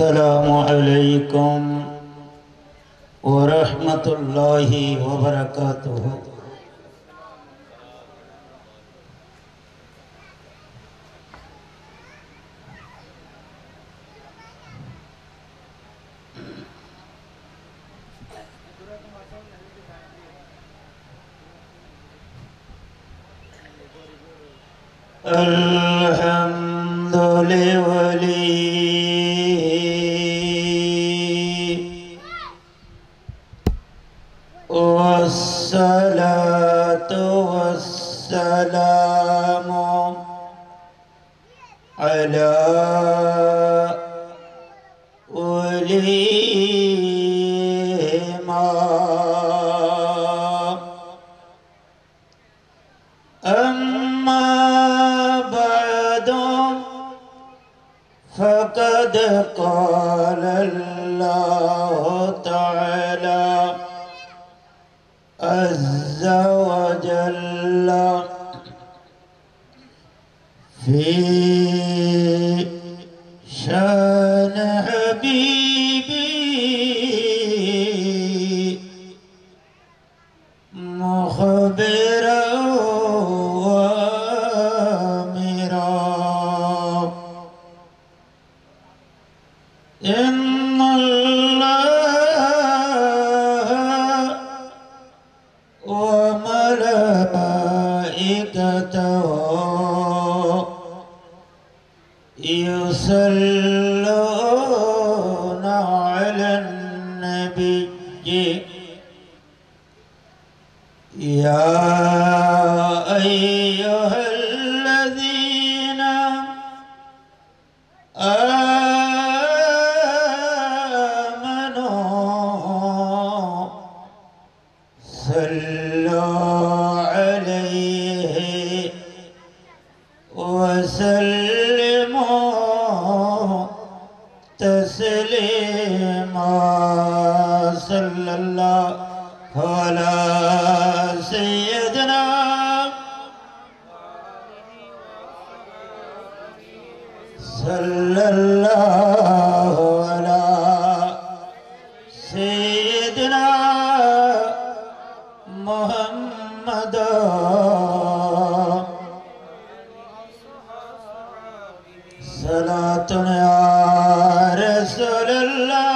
अस्सलामु अलैकुम वरहमतुल्लाहि वबरकातुहू। अल्हम्दुलिल्लाह वस्सलातु वस्सलामु अला उलीमा अम्मा बअदु फ़क़द क़ाल अल्लाहु तआला अज़्ज़ा व जल्ला फ़ी शान हबीबी मुख़बिरा व आमिरा इन्नल्लाह व मलाइकतहू युसल्लूना अलन नबी या अय्युहल्लज़ीना आमनू सल्लू अलैहि वसल्लिमू तस्लीमा सल्लल्लाहु अला सय्यदना सल्लल्लाहु अला सय्यदना मुहम्मद सलातुन या रसूलल्लाह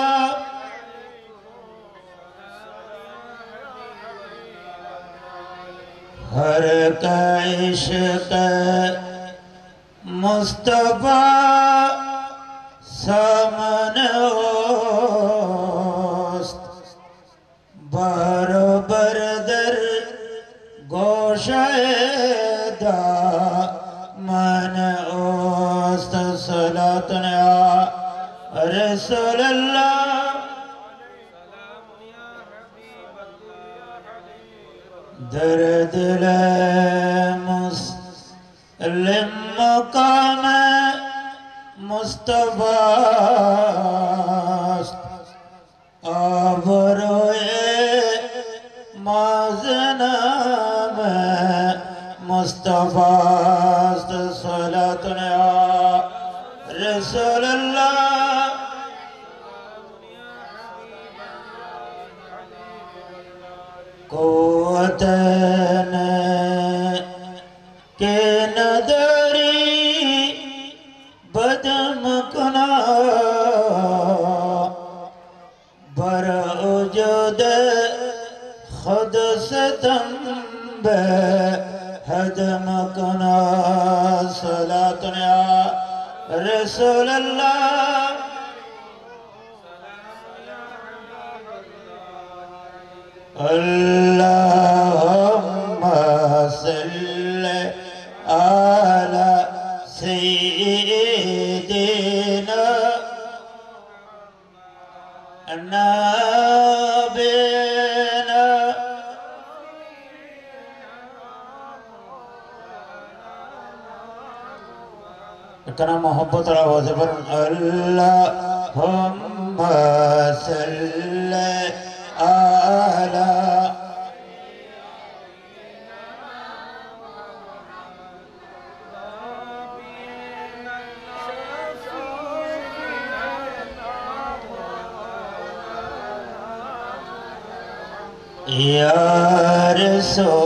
हर का इश्क़ मुस्तफ़ा सामने ओस्त बरोबर दर गोशाए दामन ओस्त सलातुन या रसूलल्लाह दर्द मुस्लिम मकाम मुस्तफ़ा आबरोए माज़नाम मुस्तफ़ा सलातुन या रसूलल्लाह क़ुव्वतन के नदरी बदम कुना बरउजुद खुद सतम हदम कुना सलातुन या रसूलल्लाह अल्लाहुम्मा सल्ली अला सय्यिदिना नबीना इतना मोहब्बत आवाज़ पर अल्लाहुम्मा सल्ली अला या रसूलल्लाह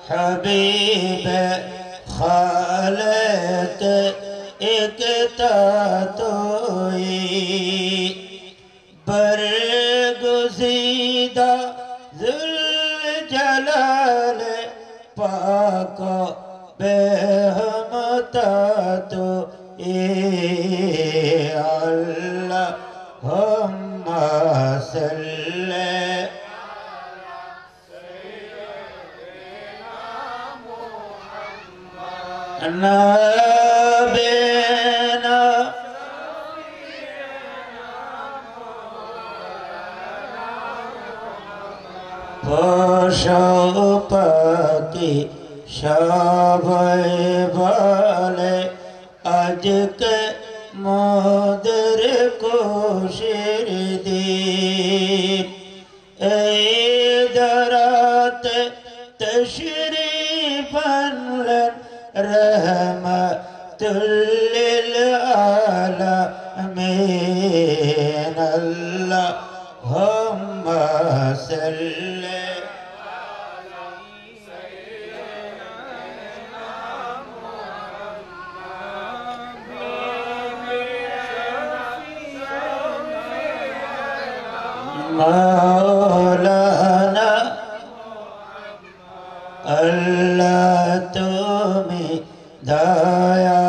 हबीब खालिक एकता तोई बरगुज़ीदा ज़ुल जलाल पाक बेहमता तो अल्लाहुम्मा सल्ले नबीना पोशोपकी शाबे वाले आज के मोदर को शिरदी दरात तशरीफन रहमतुल लिल आलमीन अल्लाहुम्मा सल्ले मौलाना अल्लाह तुम्हें दया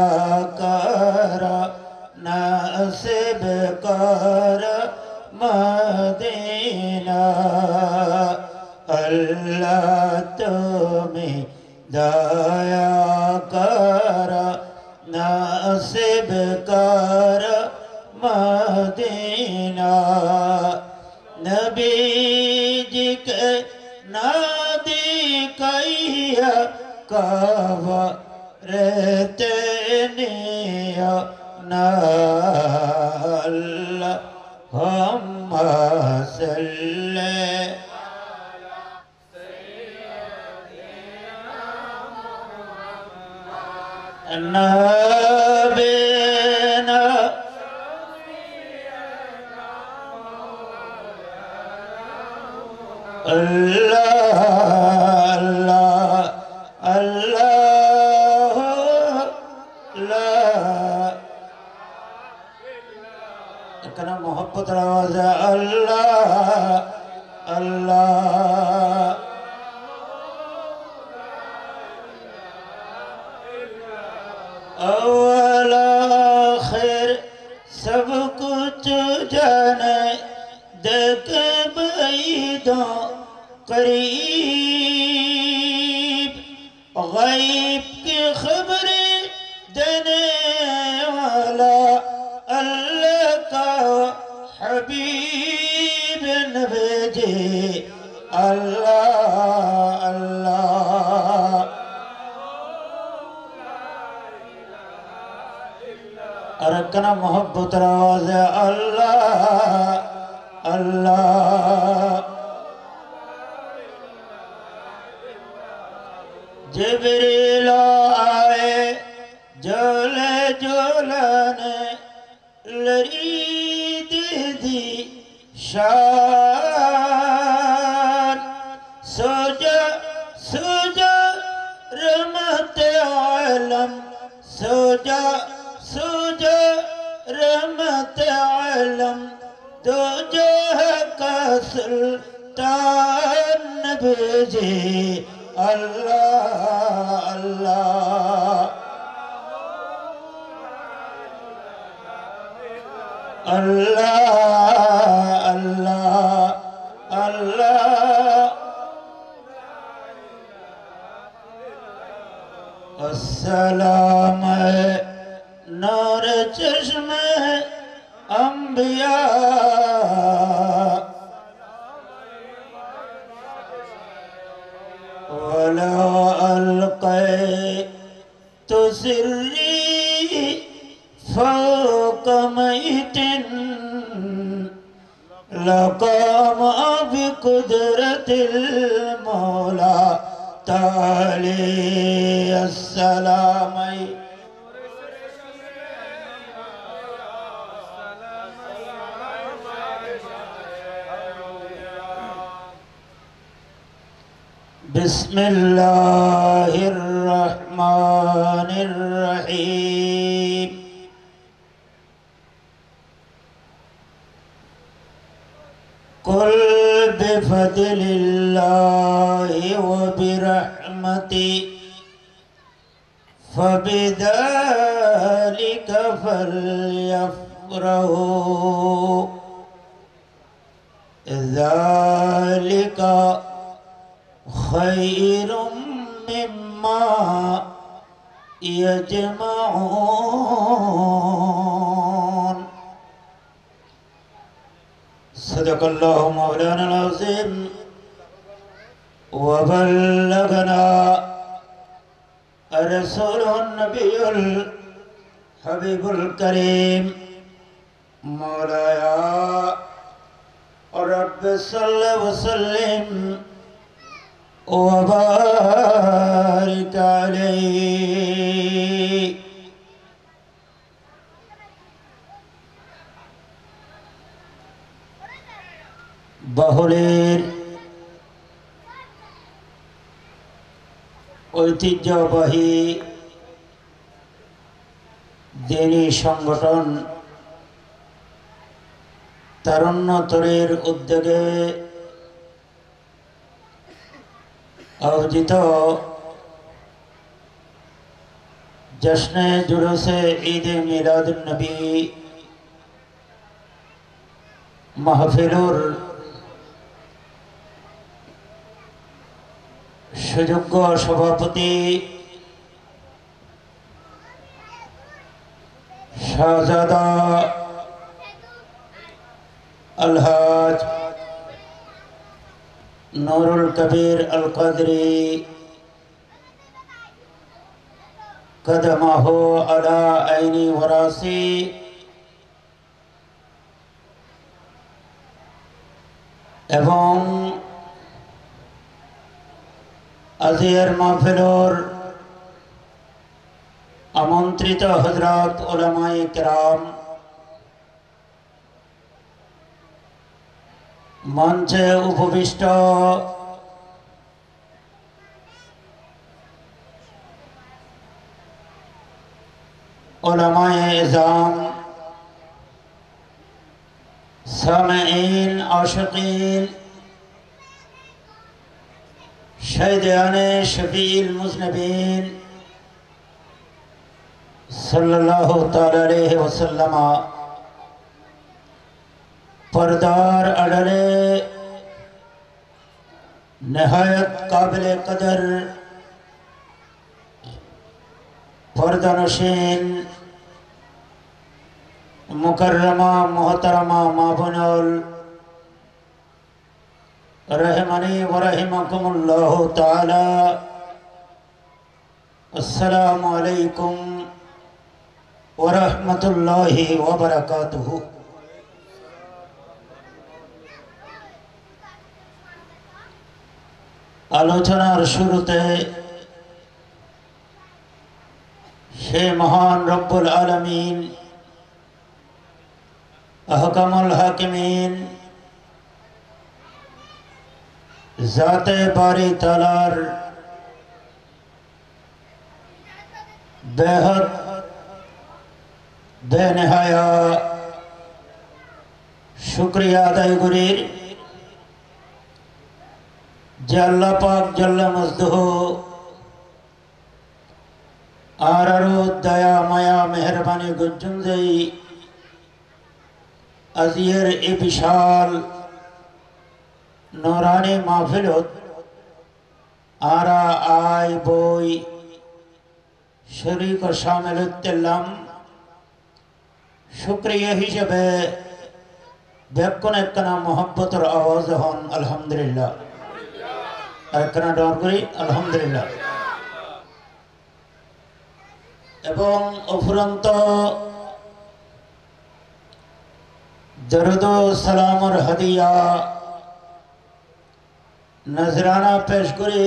कर नसीब कर मदीना अल्लाह तुम्हें दया कर नसीब कर मदीना नबी जी के नादी कैया कावा रहते निया ना अल्लाहुम्मा सल्ले नबीना अल्लाह अल्लाह अल्लाह इतना मोहब्बत आवाज़ है अल्लाह अल्लाह अव्वल आखिर सब कुछ जाने देख बैदों करीब गैब की खबरें देने वाला अल्लाह का हबीब नबी अल्लाह अल्लाह अरकना मोहब्बत आवाज़ अल्लाह अल्लाह जिब्रील आए जोले जोलाने लरीद दी शान सोजा सोजा रहमत आलम सोजा सोजा रहमत आलम दो जह का सुल्तान नबी अल्लाह अल्लाह अल्लाह अल्लाह अल्लाह अस्सलाम नूर चश्मे अंबिया वला अलक़ैतु सिर्री फ़ौक़ मैतिन लक़ाम बिक़ुदरतिल मौला ताली अस्सलाम बिस्मिल्लाहिर्रहमानिर्रहीम। कुल बिफदलिल्लाहि व बिरहमति फबिदालिका फल्यफ्रहू ज़ालिका खैरुम मिम्मा यजमऊन। सदक़ल्लाहु मौलाना अज़ीम व बल्लगना रसूलुन नबियुल हबीबुल करीम। मौलाया रब्बि सल्लि व सल्लिम व बारिक अलैहि। বাহুলের ঐতিহ্যবাহী দিনী সংগঠন তারুণ্যতরের উদ্যোগে আয়োজিত জশ্নে জুলুসে ঈদে মিলাদুন নবী মাহফিলুর সুযোগ্য সভাপতি শাহজাদা আলহাজ নুরুল কবির আল কাদরি কদমাহু আলা আইনি ওয়ারাসি এবং আজিয়ার মাহফিলুর আমন্ত্রিত হযরত উলামায়ে কিরাম, মঞ্চে উপবিষ্ট উলামায়ে ইজাম, সামিঈন, আশিকিন, শাহিদানে শফিউল মুজনিবিন সাল্লাল্লাহু তাআলা আলাইহি ওয়াসাল্লাম। पर्दार अड़ले नहायत काबिल कदर पर्दानशीन मुकर्रमा मोहतरमा माबुनुल रहमनी व रहिमकुमुल्लाहु ताला। अस्सलामु अलैकुम व रहमतुल्लाहि व बरकातुहू। आलोचनार शुरूते शे महान रब्बुल आलमीन अहकमुल हाकिमीन ज़ाते बारी तालार बेहद बेनहाया शुक्रिया अदाय करी যে আল্লাহ পাক জাল্লা মজদুহু আর আরো দয়া মায়া মেহরবানি গুঞ্জনজয়ী আজিয়ের এই বিশাল নূরানি মাহফিলত আরা আই বই শরীক ও শামিল হতেলাম। শুকরিয়া হিসেবে বেকুন একখানা মোহাব্বতের আওয়াজ হন আলহামদুলিল্লাহ। একখানা ডর করি আলহামদুলিল্লাহ। এবং অফুরন্ত দরুদ ও সালামর হাদিয়া নজরানা পেশ করি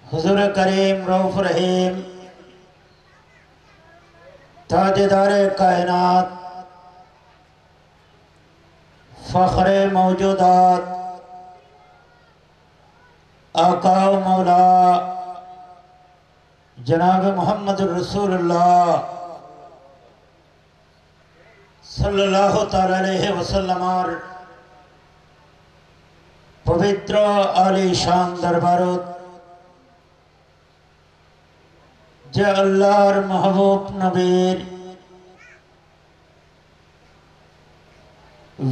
হুজুর করিম রউফ রহিম ताजेदार कायनात फ़ख्रे मौजूदात आका मौला जनाब मोहम्मद रसूलुल्लाह सल्लल्लाहु ताला अलैहि वसल्लम पवित्र आलिशान दरबारत जे अल्लाहर महबूब नबीर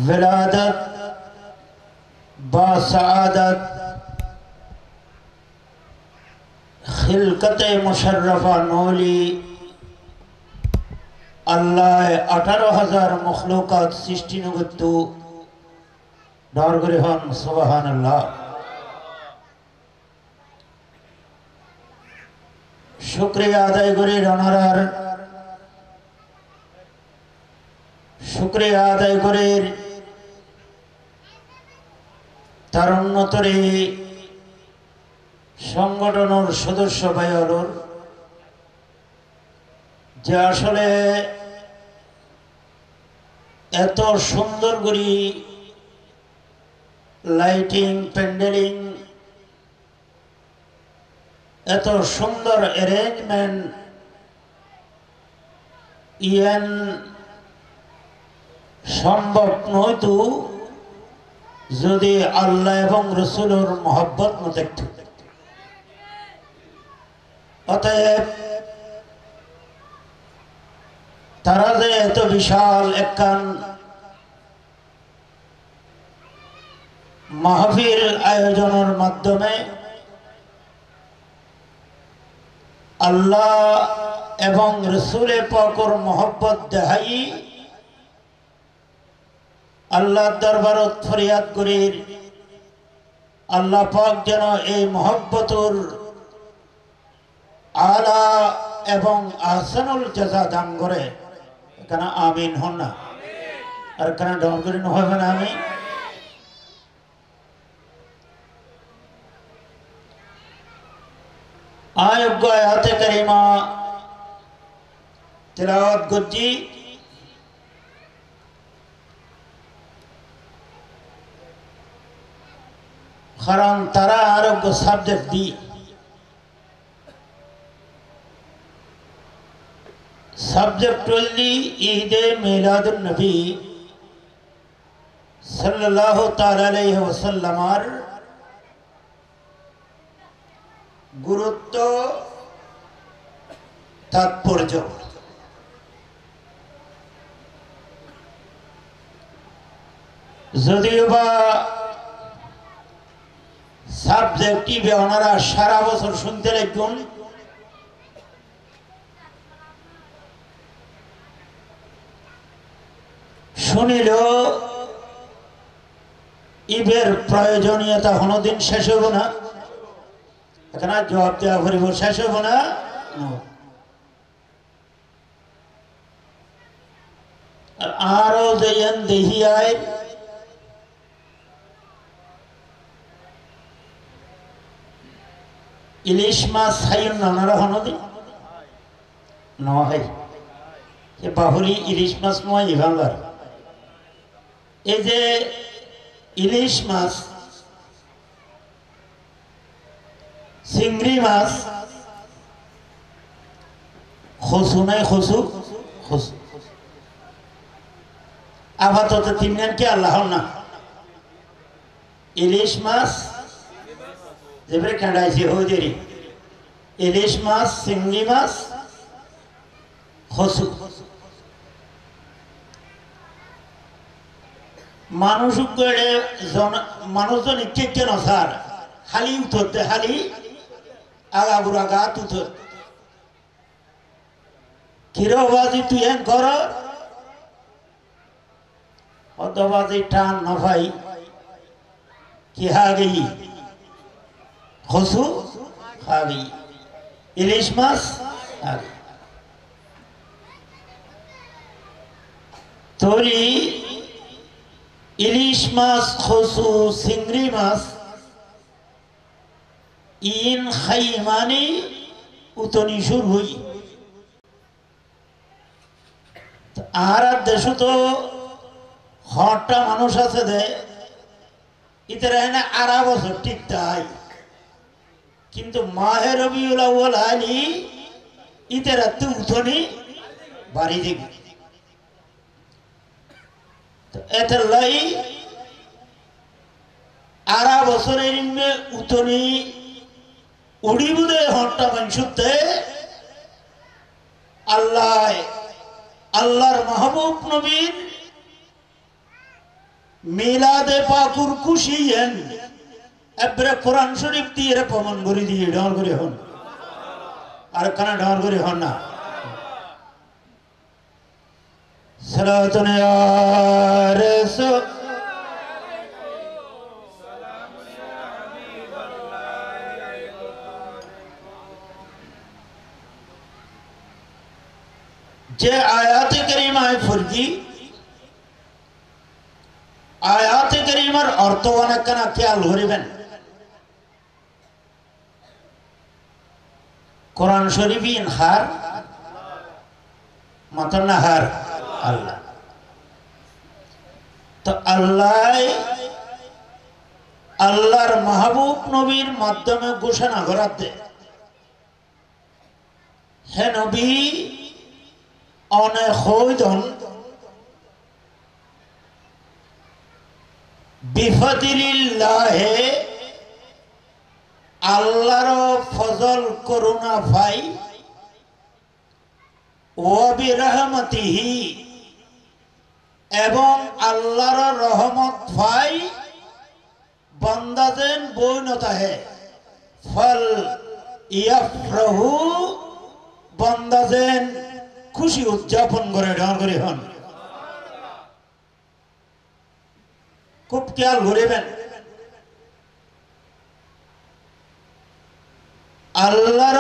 विलादत बासआदत खिलकत मुशर्रफा नौली अल्लाह 18,000 मखलूकात सृष्टि नुगत्तु डरगरिहन सुबहानाल्लाह। शुक्रिया आदाय करी रनारार शुक्रिया आदाय करे तार उन्नतरे संगठनर सदस्य भाइयोर जे आसले एत सुंदर करी लाइटिंग पैंडेलिंग एत सुंदर अरेंजमेंट इयन सम्भव नयतु यदि आल्लाह एवं रसूलर मोहब्बत न थाकतो। अतएव तारा जे एत विशाल एकखान महफिल आयोजनेर माध्यमे अल्लाह एवं रसूले पाकर मोहब्बत देहाई अल्लाह दरबारत फरियाद करी अल्लाह पाक जेन ए मोहब्बतर आला एवं आहसानुल जजा दान करे एखाने आमीन हन ना और एखाने डन करी नहबे ना आमीन। आयोग्य आयाते करीमा तिलावत गुज्जी कारण तारा आरोग्य सब्जेक्ट दी सब्जेक्ट ईदे मिलादुन नबी सल्लल्लाहु ताला अलैहि वसल्लम गुरुत्व तात्पर्य যদিও বা সাবজেক্টিভে ওনারা সারা বছর শুনতে লাগবেন শুনিলেও ইবের প্রয়োজনীয়তা কোনোদিন শেষ হইব না। এখানে জবাব দেওয়া করিব শেষ হইব না। আরো যেন দেহিয়ায় ইলিশ মাছ খাইন নানারা হনদি নয় বাহুরি ইলিশ মাছ নয় ইভাঙ্গার এই যে ইলিশ মাছ চিংড়ি মাছ খসু নাই খসু খসু আপাতত তিনজন কি আল্লাহ না ইলিশ মাছ যেবারে কাঁড়াইছে হইদেরি ইলিশ মাছ চিংড়ি মাছ খসু মানুষ মানুষজন ইচ্ছে কেন স্যার খালি উঠতে খালি আগা বুড়া গাত উঠ কিরবাজি তুই এন কর অতবাজি টান না ভাই কি হা গেই খসু খা গেই ইলিশ মাছ তোরি ইলিশ মাছ খসু চিংড়ি মাছ ইন খাই মানে উতনি সুর হই আর দেশ তো হটটা মানুষ আছে দে ইতারা না আড়া বছর ঠিক তাই কিন্তু মাহে রবিউল আউয়াল আলী ঈদের রাতে উঠনি বাড়ি দিবি এতে লাই আরা বছরের উঠনি উড়িবুদে হট্টা মানুষতে আল্লাহ আল্লাহর মাহবুব নবীর মিলাদে পাকুর খুশি হেন এবারে কোরআন শরীফ দিয়ে প্রমাণ করে দিয়ে ঢর করে হন আর কানা ঢর করে হন না সালাতুন ইয়া রাসূল যে আয়াতে কারিমায় ফরজি আয়াতে কারিমার অর্থ অনেক কানা খেয়াল করিবেন কোরআন শরীফই হার মাতানা হার আল্লাহ তো আল্লাহর মাহবুব নবীর মাধ্যমে ঘোষণা করাতে হে নবী অনেক হইদন বিফাদিলিল্লাহে আল্লাহর ফজল করুণা পাই ওয়া বিরহমাতিহি এবং আল্লাহর রহমত পাই বান্দাদের বৈনতা হে ফল ইয়াফরাহু বান্দাদের খুশি উদযাপন করে ঢর করে হন খুব খেয়াল করিবেন আল্লাহর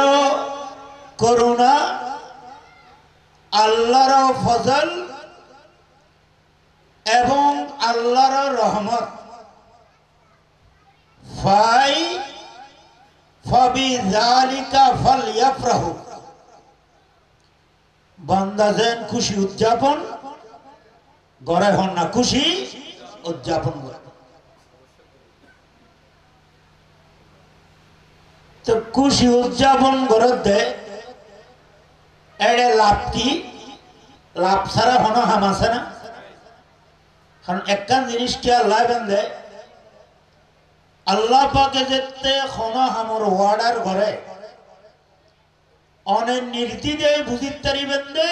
করুণা আল্লাহর ফজল এবং আল্লাহর রহমত ফাই ফাবিযালিকা ফালইফরাহু বান্দাদের খুশি উদযাপন করে হন না খুশি উদযাপন করে তো খুশি উদযাপন করতে এড়ে লাভ কি লাভ ছাড়া হন হাম আছে না কারণ একখান জিনিস কি আল্লাহ বেঁধে আল্লাহ পাকে যেতে হন হামর ওয়ার্ডার ঘরে অনেক নীতি দেয় বুঝিত তারিবেন দে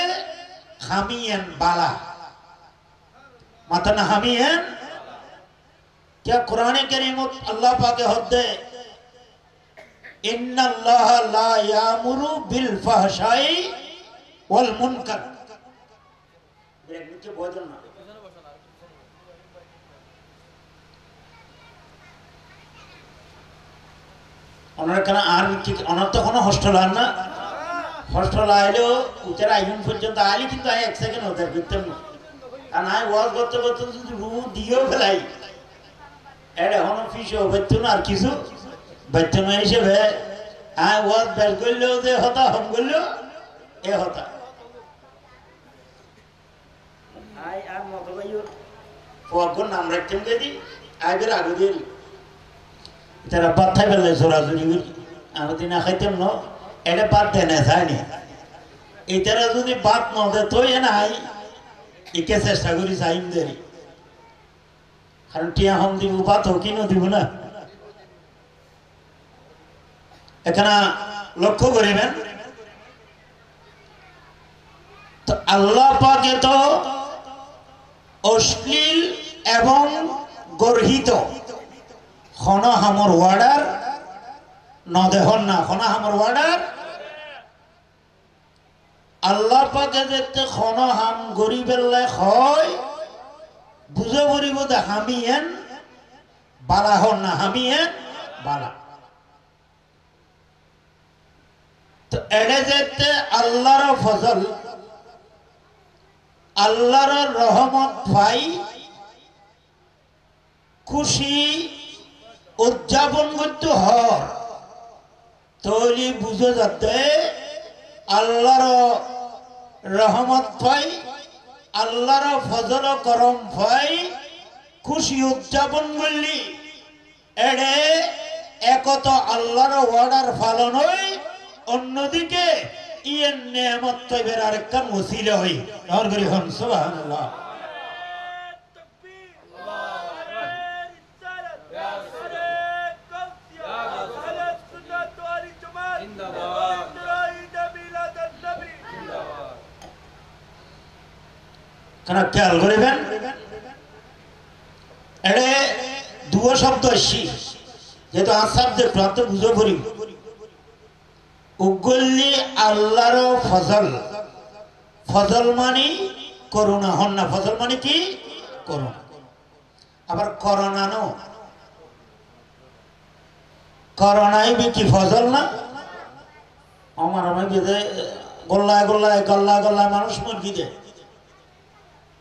হামিয়েন বালা মাথা না হামিয়েন क्या कुरान करीमत अल्लाह पाके हद्दे इन्नल्लाह ला यामुरु बिल फहशाई वल मुनकर ब्रेक नीचे बोझल ना ওনার কেন আর ওনার তো কোনো হস্টেল আর না হস্টেল আইলেও উতের আইন পর্যন্ত আইলে কিন্তু আমি এক সেকেন্ড হতে করতাম না আর আমি ওয়াজ করতে করতে যদি রু দিয়েও ফেলাই এটা হনো ফিসও বাচ্চ না আর কিছু বাচ্চ না হিসেবে আমি ওয়াজ বের করলেও যে হতা হম করলেও এ হতা আই আর মতো ভাইও ওয়াগর নাম রাখতেন দিদি আইবের আগে দিয়ে তারা বাদ খাই ফেললে জোরাজুরি আমি দিন খাইতাম ন এটা বাদ দেয় না যায়নি এটারা যদি বাদ ন দে তো এ নাই একে চেষ্টা করি চাইম দেরি কারণ টিয়া হম দিব বাদ হোক কিনো দিব না এখানে লক্ষ্য করিবেন তো আল্লাহ পাকে তো অশ্লীল এবং গর্হিত খনা হামর ওয়ার্ডার নদেহন না খনা হামর ওয়ার্ডার আল্লাহ পাকে যেতে খনা হাম গরিবেল্লাই হয় বুঝে পড়িব দে হামিয়েন বালা হন না হামিয়েন বালা তো এড়ে যেতে আল্লাহর ফজল আল্লাহর রহমত পাই খুশি উদযাপন করতে হর তৈরি বুঝে যাতে আল্লাহর রহমত পাই আল্লাহর ফজল করম পাই খুশি উদযাপন করলি এড়ে একত আল্লাহর ওয়ার্ডার পালন হই অন্যদিকে ইয়ের নেয়ামত তৈবের আরেকখান ওসিলা হই আর করি হন সুবহানাল্লাহ কেন খেয়াল করিবেন এড়ে দুয়ো শব্দ আসছি যেহেতু আসাব যে প্রান্ত বুঝো করি উগল্লি আল্লাহর ফজল ফজল মানি করুণা হন না ফজল মানে কি করুণা আবার করোনা নো করোনাই কি ফজল না আমার আমি বেঁধে গোল্লায় গোল্লায় গল্লায় গল্লায় মানুষ মুরগি দেয়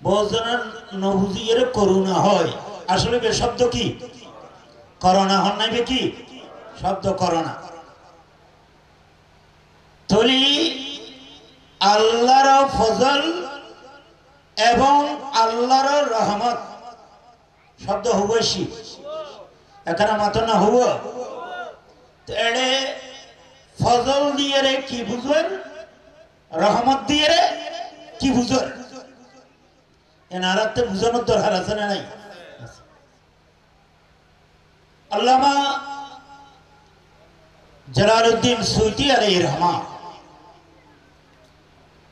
বহুজনের নবুজির করুণা হয় আসলে বে শব্দ কি করোনা হন নাই বে কি শব্দ করোনা তলি আল্লাহর ফজল এবং আল্লাহর রহমত শব্দ হুবশি এখানে মাত্র না হুব এড়ে ফজল দিয়ে রে কি বুঝবেন রহমত দিয়ে রে কি বুঝবেন এনারাতে বুঝানোর দরকার আছে না নাই আল্লামা জালালউদ্দিন সুয়ুতী আলাইহির রহমা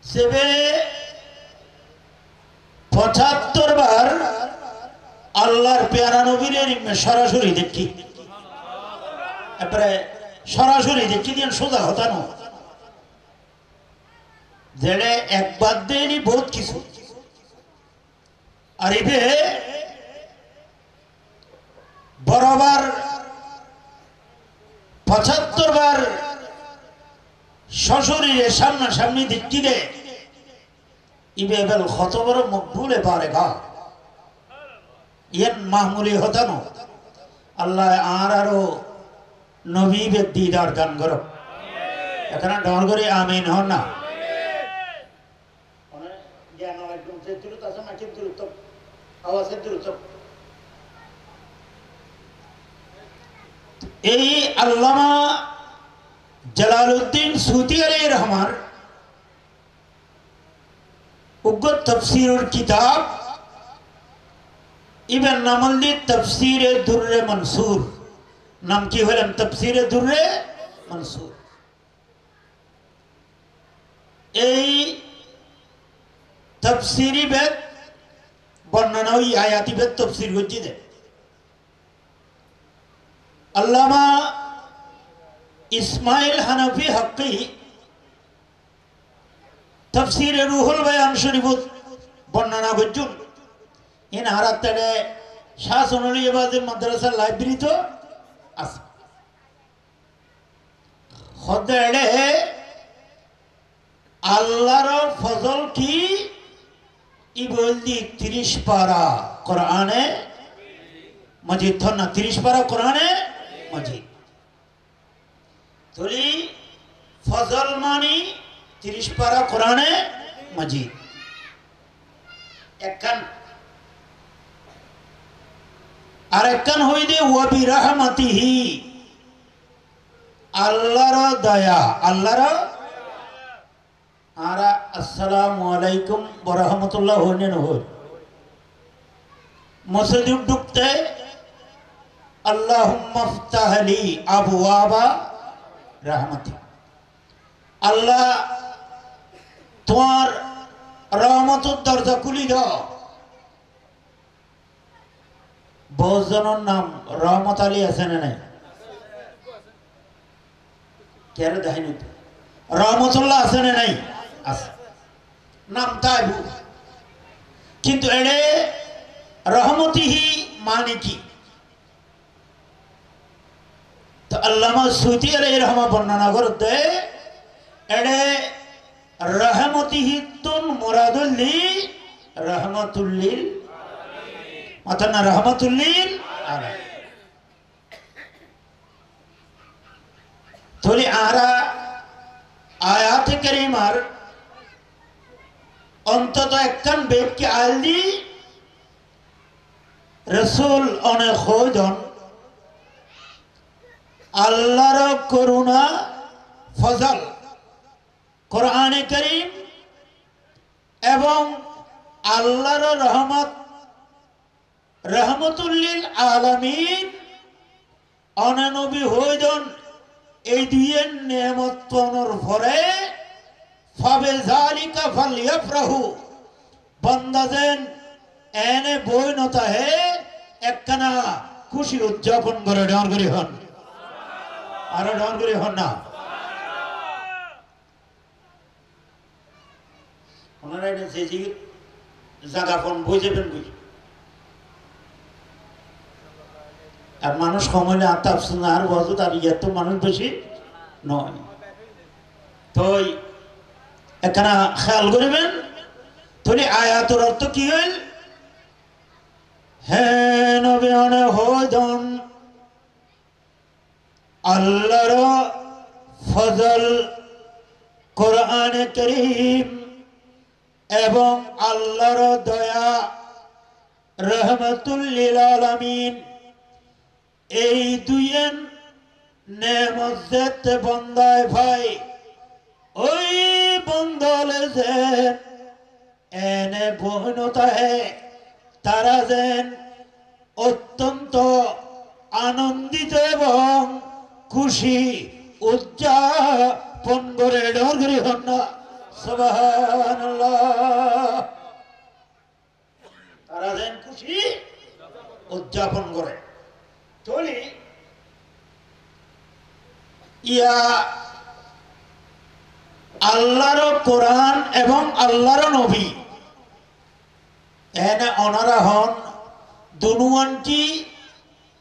সেবে ৭৫ বার আল্লাহর পেয়ারা নবীর সরাসরি দেখি এবারে সরাসরি দেখি দিয়ে সোজা হতানো যেড়ে একবার দেয়নি বহুত কিছু আর এবে বরাবর ৭৫ বার সশরীরে সামনাসামনি দেখি রে ইবে এবার কত বড় মকবুলে পারে গা ইয়েন মাহমুলি হতানো আল্লাহ আর আরো নবী দিদার গান করো এখানে ডর করে আমিন হন না এই আল্লামা জালালউদ্দিন সুয়ুতী আলাইহির রহমার উগ্র তাফসীরের কিতাব ইবন নামলদি তাফসীরে দুররে মনসুর নাম কি হলেন তাফসীরে দুররে মনসুর এই তাফসীরি বেদ বর্ণনা ওই আয়াতি বেদ তাফসীর হচ্ছে দে আল্লামা ইসমাইল হানাফি হক্কি তাফসীরে রুহুল বায়ান শরীফ বর্ণনা করছেন ইন হারাতে শাহ সোনালী আবাদের মাদ্রাসার লাইব্রেরি তো আছে হদেড়ে আল্লাহর ফজল কি ই বলদি 30 পারা কোরআনে মজিদ না 30 পারা কোরআনে মজিদ তলি ফজল মানি 30 পারা কোরআনে মজিদ একখান আর একখান হইদে ওয়াবি রাহমাতিহি আল্লাহর দয়া আল্লাহর আরা আসসালামু আলাইকুম ওয়া রাহমাতুল্লাহ হনে নহর মসজিদ ঢুকতে আল্লাহুম্মা ইফতাহ লি আবওয়াবা রাহমাতি আল্লাহ তোমার রহমতের দরজা খুলি দাও বহুজনের নাম রহমত আলী আছে না নাই কেন দেখাইনি রহমতুল্লাহ আছে না নাই আছে নাম তাই কিন্তু এড়ে রহমতিহি মানে কি তো আল্লামা সুয়ুতী আলাইহির রহমা বর্ণনা করতে এড়ে রহমতিহি তুন মুরাদুল্লি রহমাতুল্লিল মাতানা রহমাতুল্লিল আলামিন থলি আরা আয়াত কারিমার অন্তত একখান ব্যক্তি আলদি রাসূল অনেক খোঁজন আল্লাহর করুণা ফজল কোরআনে কারীম এবং আল্লাহর রহমত রহমতুল লিল আলামিন অননবী হইদন এই দুইয়ের নেয়ামত পাওয়ার পরে ফাবে যালিকা ফালইফরাহু বান্দাদেন এনে বইনতা হে একখানা খুশি উদযাপন করে ডর করি হন আর ডর করি হন না ওনারা এটা যে জায়গাপন বুঝেবেন বুঝি আর মানুষ কমাইলে আত্মাপ শুনে আর বজত আর এত মানুষ বেশি নয় তো এখানে খেয়াল করবেন তাহলে আয়াতের অর্থ কি হইল হে নবী হইদন আল্লাহর ফজল কোরআনে কারীম এবং আল্লাহর দয়া রহমতুল লিল আলামিন এই দুইয়ের নেয়ামত যেতে বন্দায় ভাই ওই বন্দলে যে এনে বহনতা হে তারা যেন অত্যন্ত আনন্দিত এবং খুশি উদযাপন করে ডরগরি হন না সুবহানাল্লাহ তারা যেন খুশি উদযাপন করে তলি ইয়া আল্লাহর কোরআন এবং আল্লাহর নবী এনে ওনারা হন দুনুয়ানটি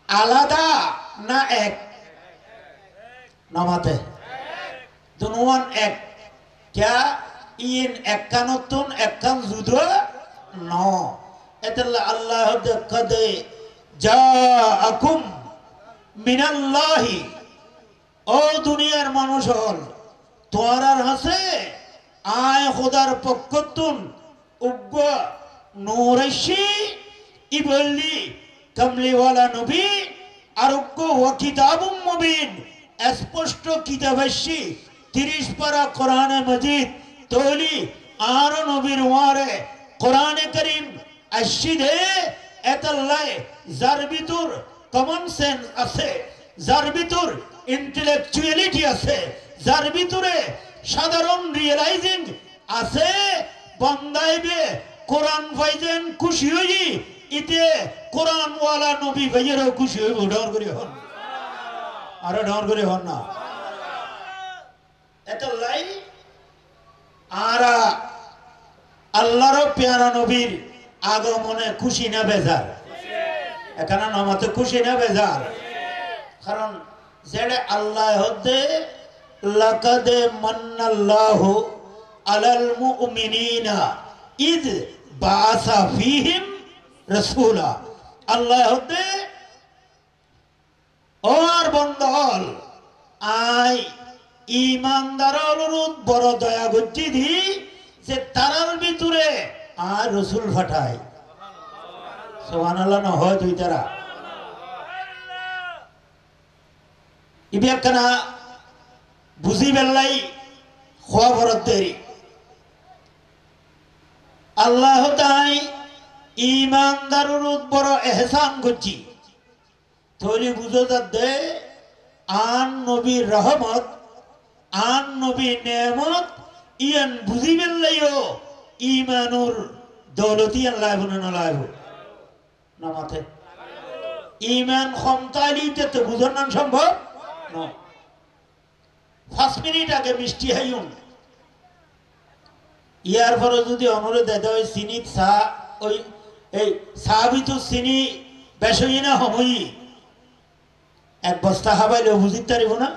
আলাদা না এক নামাতে দুনুয়ান এক क्या इन एकानतुन एकान जुदो न एतल्ला अल्लाह दे कदे जाअकुम मिनाल्लाहि ओ दुनियार मानुष हल तोरार हासे आय खुदार पक्कतुन उग्ग नूरशी इबल्ली कमली वाला नबी और उग्ग व किताबुम मुबीन स्पष्ट किताबशी 30 पारा कुरान मजीद तोली आरो नबीर वारे कुरान करीम अशिदे एतल्लाय जारबितुर कॉमन सेंस আছে जारबितुर इंटेलेक्चुअलिटी আছে जारबितुरे সাধারণ রিয়েলাইজিং আছে বান্দাইবে কোরআন ভাইজেন খুশি হই ইতে কোরআন ওয়ালা নবী ভাইয়েরও খুশি হইব ডর করি হন আর ডর করি হন না এতলাই আরা আল্লাহর প্যারা নবীর আগমনে খুশি না বেজার এখানে নামাতে খুশি না বেজার কারণ যেটা আল্লাহ হদে লাকাদ মান্নাল্লাহু আলাল মুমিনিনা ইদ বাসা ফীহিম রাসূলা আল্লাহ হদে ওর বন্দল আই ইমানদারের বড় দয়া গজ্জি দি যে তারার ভিতরে আর রাসূল ফাটায় সুবহানাল্লাহ না হয় দুই তারা ইবেকনা বুঝি বেলাই খবর দেরি আল্লাহ তাই ইমানদারের বড় ইহসান গজ্জি তলি বুঝো দে আন নবীর রহমত आन नबी नेमत इयन बुझी बेल्लायो ईमानुर दौलतियन लाइबुन न लाइबु नामाते ईमान खमतालिते तो बुझन ना सम्भव न 5 मिनिट आगे मिष्टि हाइयुन ইয়ার পরে যদি অনুরে দেদা ওই চিনি চা ওই এই চা ভিতর চিনি বেশই না হমই এক বস্তা হাবাইলে বুঝিতে পারিব না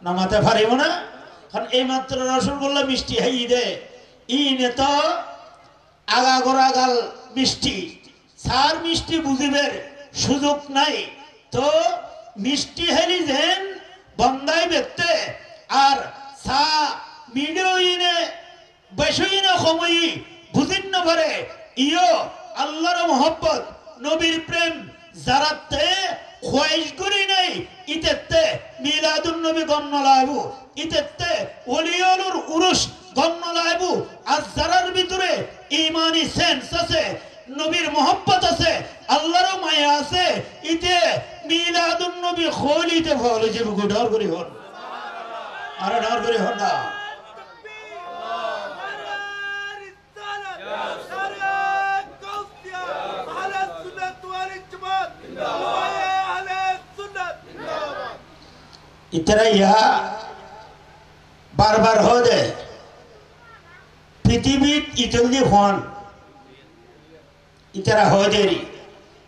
নামাতে পারিব না কারণ এই মাত্র রসগোল্লা মিষ্টি হাই দে ইনে তো আগা গোড়া গাল মিষ্টি সার মিষ্টি বুঝিবের সুযোগ নাই তো মিষ্টি হেলি যেন বন্দাই বেতে আর সা মিডিও ইনে বেশই না সময় বুঝিন না পারে ইয়ো আল্লাহর মহব্বত নবীর প্রেম যারাতে খোয়াইশ করি নাই ইতেতে মিলাদুন নবী গণ্য লাইবু ইতেতে ওলিয়ুল উরুস গণ্য লাইবু আর যারার ভিতরে ঈমানি সেন্স আছে নবীর মোহব্বত আছে আল্লাহর মায়া আছে ইতে মিলাদুন নবী খলিতে ভরে যে গুডর করি হন আর ডর করি হন না इतना यह बार बार हो दे पृथ्वी इतल दी फोन इतना हो दे री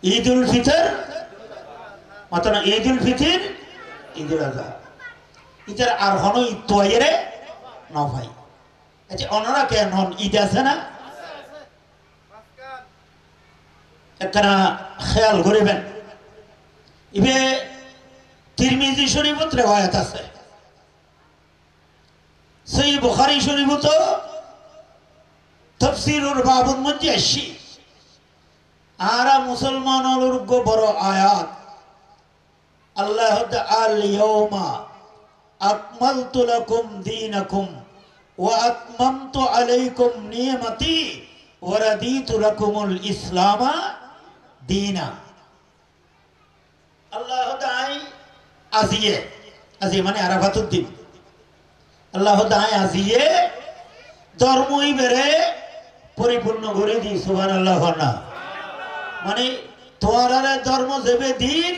ईद उल फितर मतलब ईद उल फितर ईद उल अज़हा इतना आरहनो इत्तोयरे ना भाई अच्छा ओनरा क्या नॉन ईद ऐसा ना इतना ख्याल गुरिबन इबे तिरमिजी शरीफत रिवायत আছে সহিহ বুখারী শরীফত তাফসীরুল বাবুর মধ্যে আসি আরা মুসলমানদের বড় আয়াত আল্লাহ আল ইয়াউমা আকমালতু লাকুম দীনাকুম ওয়া আতমামতু আলাইকুম নি'মাতি ওয়া রাদিতু লাকুমুল ইসলামা দীনা আল্লাহ তাআলা আজিয়ে আজি মানে আরাফাতুদ্দিন আল্লাহ তাআলা আজিয়ে ধর্মই বেরে পরিপূর্ণ করে দি সুবহানাল্লাহ না মানে তোরারে ধর্ম যেবে দিন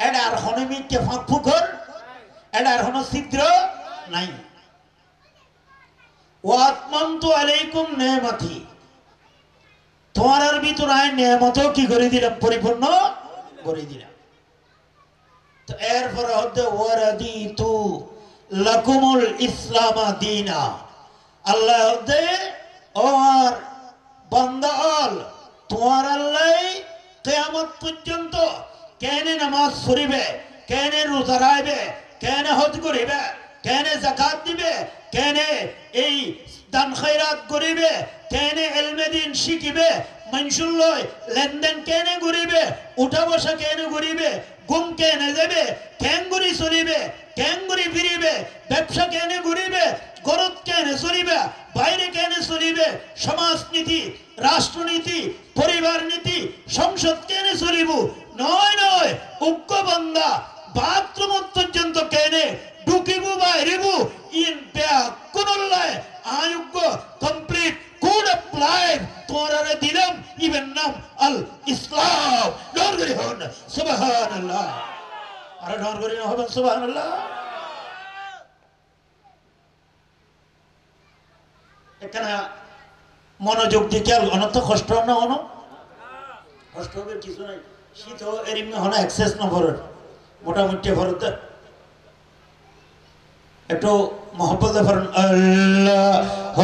এড আর হনমি কে ফাঁকফুকর এড আর হন ছিদ্র নাই ওয়া আতমামতু আলাইকুম নি'মাতি তোমার ভিতর আয় নিয়ামতও কি করে দিলাম পরিপূর্ণ করে দিলাম तो एर पर होते वरदी तू लकुमुल इस्लाम दीना अल्लाह होते और बंदाल तुम्हार अल्लाह क़यामत पर्यंत कहने नमाज पढ़िबे कहने रोजा राखबे कहने हज करिबे कहने जाकात दिबे कहने এই দান খয়রাত করিবে कहने इल्मे दिन শিখিবে মানুষের লয় লেনদেন কেনে করিবে উঠা বসা কেনে করিবে ঘুম কেনে যাবে ক্যাঙ্গুরি চলিবে ক্যাঙ্গুরি ফিরিবে ব্যবসা কেনে করিবে গরত কেনে চলিবে বাইরে কেনে চলিবে সমাজনীতি রাষ্ট্রনীতি পরিবার নীতি সংসদ কেনে চলিব নয় নয় উগ্র বান্দা বাথরুম পর্যন্ত কেনে ঢুকিব বাইরিব ইন বেকুনুল্লাহ আয়োগ্য কমপ্লিট কোড অফ লাইফ তোরারে দিলাম ইবেন নাম আল ইসলাম ডর করি হন সুবহানাল্লাহ আর ডর করি হবেন সুবহানাল্লাহ এখানে মনোযোগ দিয়ে খেয়াল অনত কষ্ট না হন কষ্ট হবে কিছু নাই শীত এরিমে হন অ্যাক্সেস নম্বর মোটামুটি ভরতে একটু মোহাম্মদ ফরন আল্লাহুম্মা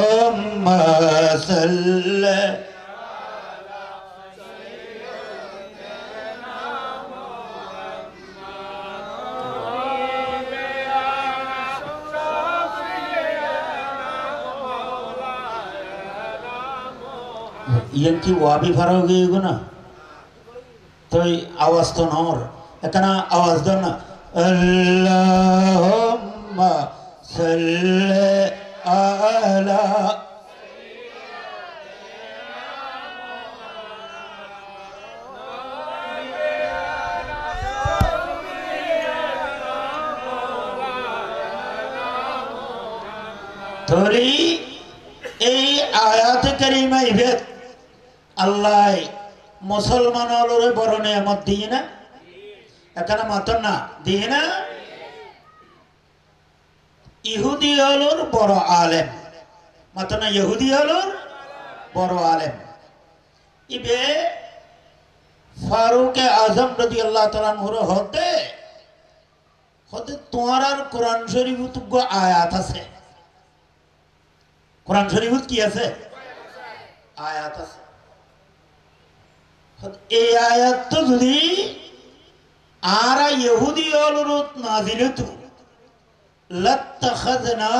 সাল্লি ये की वाबी फरोगे ना तो आवाज तो ना और इतना आवाज दो ना अल्लाहुम्मा सल्ली अला थोड़ी এই আয়াত কারিমা ইবেত আল্লাহ মুসলমানদের বড় নিয়ামত দিয়ে না এখানে মাত্র না দিয়ে না ইহুদি হলোর বড় আলেম মাত্র না ইহুদি হলোর বড় আলেম ইবে ফারুক আজম রাদিয়াল্লাহু তাআলা আনহু হতে হতে তোমার আর কোরআন শরীফত আয়াত আছে কোরআন শরীফত কি আছে আয়াত আছে এই আয়াত তো যদি আর ইহুদি হলরত নাজিলতু লাত্তাখাযনা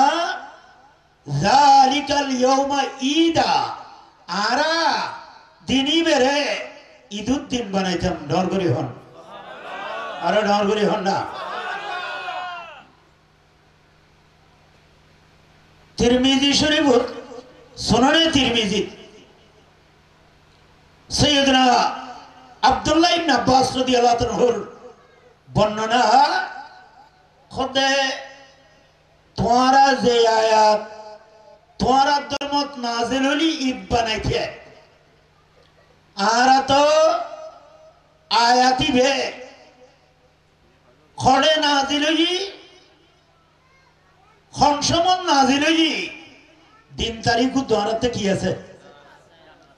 যালিকাল ইয়াউমা ঈদা আরা দিনই বেরে ঈদুদ্দিন বানাইতাম ডর করি হন আরে ডর করি হন না তিরমিজি শরীফ সুনানে তিরমিজি সৈয়দনা আব্দুল্লাহ ইবনে আব্বাস রাদিয়াল্লাহু আনহুর বর্ণনা খুদে তোমারা যে আয়াত তোমারা ধর্মত নাজিল হলি ঈদ বানাইছে আর তো আয়াতি বে খড়ে নাজিল হলি খনসমন নাজিল হলি দিন তারিখ দোয়ারাতে কি আছে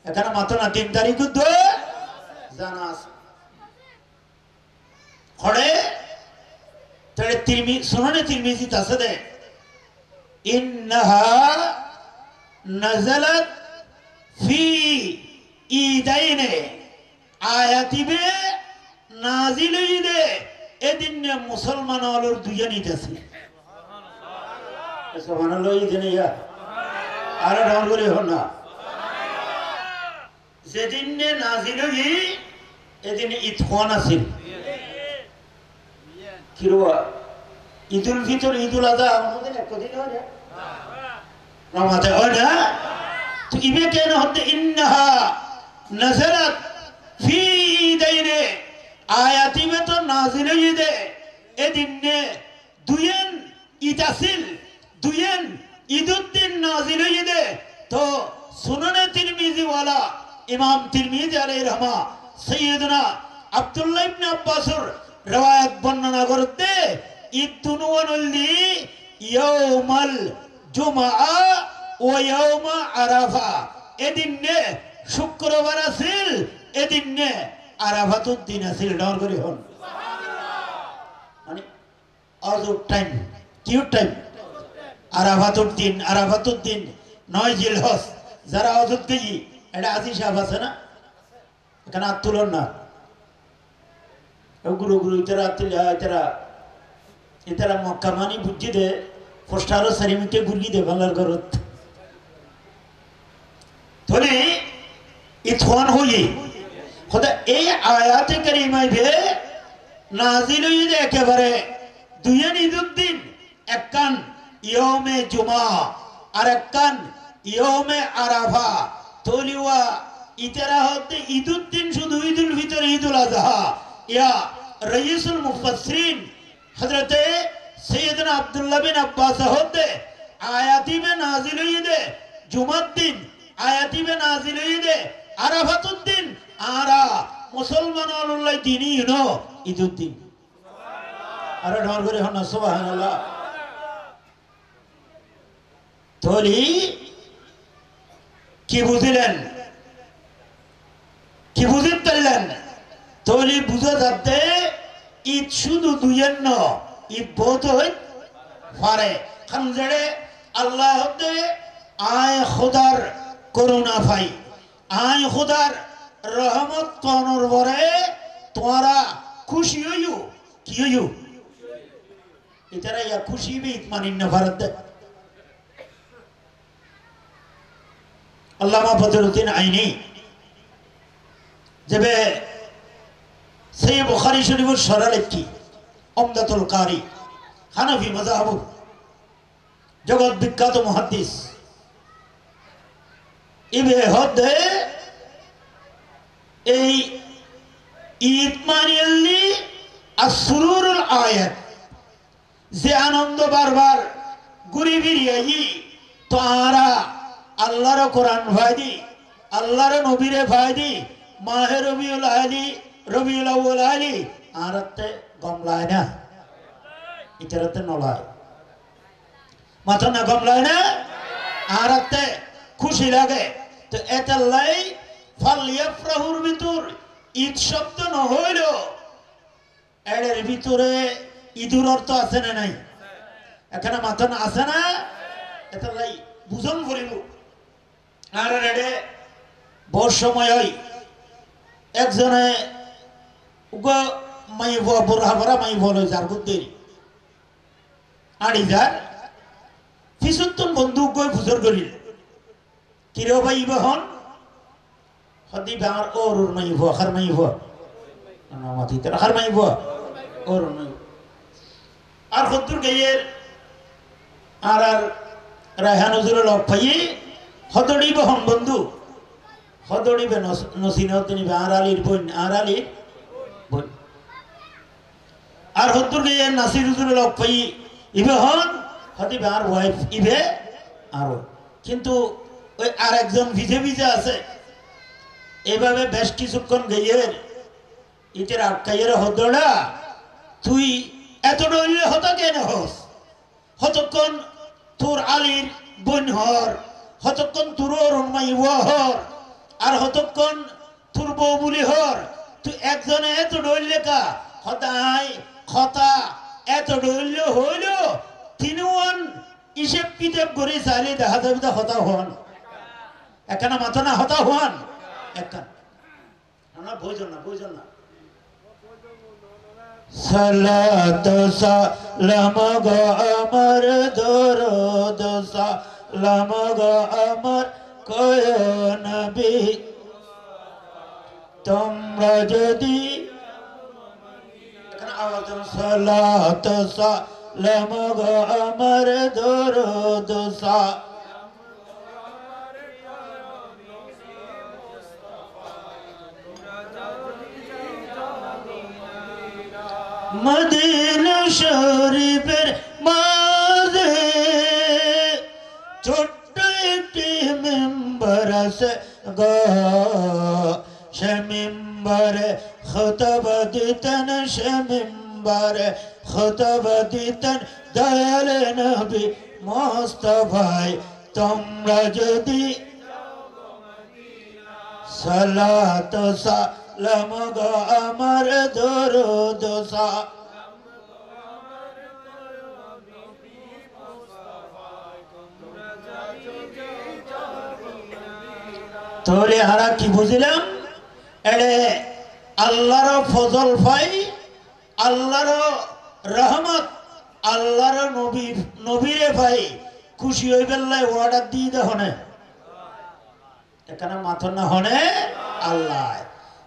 এখানে মাত্র না 3 তারিখ দো জানা আছে খড়ে তাহলে সুনানে তিরমিজি আছে দে ইন্নাহা নাযালাত ফি ঈদাইনে আয়াতিবে নাজিল হইদে এদিন মুসলমান হলোর দুজনই আছে সুবহানাল্লাহ ঈদিনে ইয়া আর ডাউন করে হন না যেদিন নাজিল হই এদিন ঈদ কোন আছিল কিরোয়া ঈদুল ফিতর ঈদুল আযহা আমাদের একদিন হয় না রমাদান হয় না তো ইবে কেন হতে ইন্নাহা নাযালাত ফি ঈদাইনে আয়াতিবে তো নাজিল হইদে এদিন দুয়েন ঈদ আছিল দুয়েন ঈদুদ্দিন নাজিল হইদে তো সুনানে তিরমিজি ওয়ালা ইমাম তিরমিজি আলাইহির রহমা সৈয়দনা আব্দুল্লাহ ইবনে আব্বাসের riwayat বর্ণনা করতে ঈদ দুনুয়ানুল্লি ইয়াউমাল জুমআ ওয়া ইয়াউমা আরাফা এদিন শুক্রবার আছিল এদিন আরাফাতুদ দিন আছিল ডর করি হন সুবহানাল্লাহ মানে অজব টাইম কিউ টাইম আরাফাতুদ দিন 9 জিলহজ যারা অজব গই এটা আজি সাহেব আছে না এখানে আতুলন না গুরু গুরু ইতারা মক্কা মানি বুঝি দে পোস্টারও সারিমিকে গুরগি দে বাংলার ঘরত তোলে ইথওয়ান হই খোদা এই আয়াতে কারিমায় বে নাজিল হইদে একেবারে দুইয়েন ঈদুদ্দিন এককান ইয়মে জুমা আর এককান ইয়মে আরাফা তোলিওয়া ইতারা হতে ঈদুদ্দিন শুধু ঈদুল ফিতর ঈদুল আযহা या रईसुल मुफस्सिरीन हजरत सैयदना अब्दुल्लाह बिन अब्बास होते आयाती में नाजिल हुई दे जुमात दिन आयाती में नाजिल हुई दे अराफातुद दिन आरा मुसलमान अल्लाह दीनी नो ईदुद्दीन अरे ढोल करे होना सुभान अल्लाह तोली की बुझिलेन তোলি বুঝা যাতে ঈদ শুধু দুইয়ের ন ঈদ বহুত হই পারে খানজড়ে আল্লাহ হতে আয় খোদার করুণা পাই আয় খোদার রহমত কনর বরে তোরা খুশি হইও কি হইও এটারা ইয়া খুশি বি মানিন না ভারত আল্লামা বদরুদ্দিন আইনি যাবে सही बुखारी शरीफ शरह लिखी उम्दतुल कारी हानफी मज़हब जगत विख्यात मुहद्दिस इबे हदे এই ঈদ মানিয়াল্লি আসরুরুল আয়াত যে আনন্দ বারবার ঘুরি ফিরিয়ে তারা আল্লাহর কোরআন ফায়দি আল্লাহর নবীরে ফায়দি মাহে রবিউল আলী রবিউল আউয়াল আলী আরতে গমলায় না ইতারতে নলায় মাথা না গমলায় না আরতে খুশি লাগে তো এতাল্লাই ফালিয়াফরাহুর ভিতর ঈদ শব্দ ন হইল এর ভিতরে ঈদুর অর্থ আছে না নাই এখানে মাথা না আছে না এতাল্লাই বুঝন করিব আর এডে বহু সময় হয় একজনে উগো মাই ভুয়া বুড়া ভরা মাই ভুয়া যার বুদ্ধি আড়ি যার ফিসুত্তন বন্ধু গই ফুজর করিল কিরে ভাই ইবহন হদি বাঙার ওর মাই ভুয়া খার মাই ভুয়া নামাতি তার খার মাই ভুয়া ওর নয় আর হদ্দুর গাইয়ের আর আর রায়হান হুজুরের লক পাইয়ে হদড়িবে হন বন্ধু হদড়িবে নসিনত নিবে আর আলীর বোন আর আলীর বোন আর হদ্দুর গাইয়ের নাসির হুজুরের লক পাই ইবে হন হদিবে আর ওয়াইফ ইবে আর কিন্তু ওই আর একজন ভিজে ভিজে আছে এভাবে বেশ কিছুক্ষণ গাইয়ের ইটের আটকাইয়ের হদড়া তুই এত ডইলে হতো কেন হস হতক্ষণ তোর আলীর বোন হর হতক্ষণ তোর রুমাই হর আর হতক্ষণ তোর বউ বুলি হর তুই একজনে এত ডইলে কা হতাই খতা এত ডইলে হইল তিনওয়ান হিসেব কিতাব করে চাইলে দেখা যাবে হতা হন একখানা মাথা না হতা হন একখান না বুঝন না সালাত সালাম গো আমার দরুদ সালাম গো আমার কয় নবী তোমরা যদি সালাত সালাম গো আমার দরুদ মদিনা শরীফের মাঝে ছোট্ট একটি মেম্বার আছে গো সে মেম্বারে খুতবা দিতেন সে মেম্বারে খুতবা দিতেন দয়াল নবী মুস্তাফায় তোমরা যদি সালাত সালাম গো আমার দরুদ তোরে হারা কি বুঝলাম এড়ে আল্লাহর ফজল পাই আল্লাহর রহমত আল্লাহর নবীরে পাই খুশি হয়ে গেলে অর্ডার দিয়ে দে হনে এখানে মাথা না হনে আল্লাহ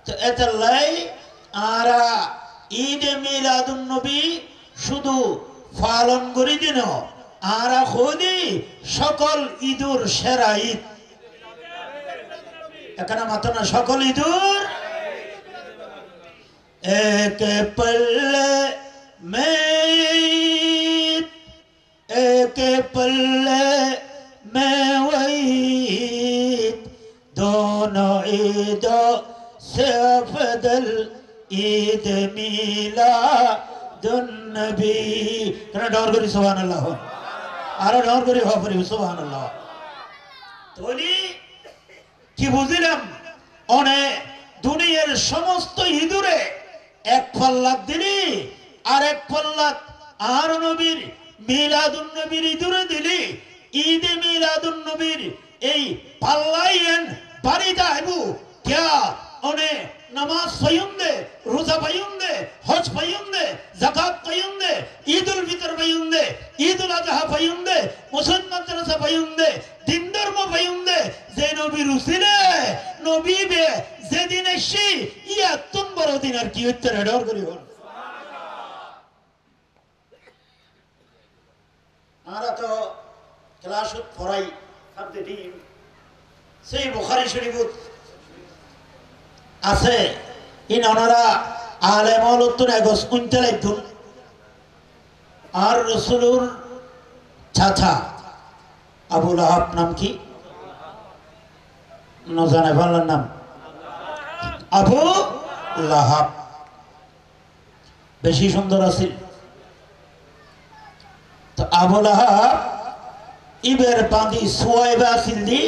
তো এতে লাই আরা ঈদে মিলাদুন নবী শুধু পালন করি দিন আরা খুদি সকল ঈদুর সেরা ঈদ এখানে মাত্র না সকল ঈদুর এক পল্লে মে এক পল্লে মে ঈদ दोनों ईदों से अफदल ईद मिलादुन नबी कना डर करी सुभान अल्लाह आरो डर करी हो परी सुभान अल्लाह তোলি কি বুঝিলাম অনে দুনিয়ার সমস্ত ঈদুরে এক পাল্লা দিলি আর এক পাল্লা আর নবীর মিলাদুন নবীর ঈদুরে দিলি ঈদে মিলাদুন নবীর এই পাল্লাইন বাড়িতে আইবু क्या उन्हें नमाज पयम दे रोजा पयम दे हज पयम दे ज़कात पयम दे ईद उल फितर पयम दे ईद उल अज़हा पयम दे मुसलमान तरसा पयम दे दिन धर्म पयम दे जे नबी रुसिले नबी बे जे दिन एशी इया तुम बड़ो दिन আর কি হইতে রেডর করি হন আমরা তো ক্লাস পড়াই আপনি দিন সেই বুখারী শরীফ আছে ইন ওনারা আলেম হলুন এগোস উনতেলাইতুন আর রসুলুর চাচা আবু লাহাব নাম কি নজানে ভাল্লার নাম আবু লাহাব বেশি সুন্দর আছিল তো আবু লাহাব ইবের বাঁধি সোয়াইবা আছিল দি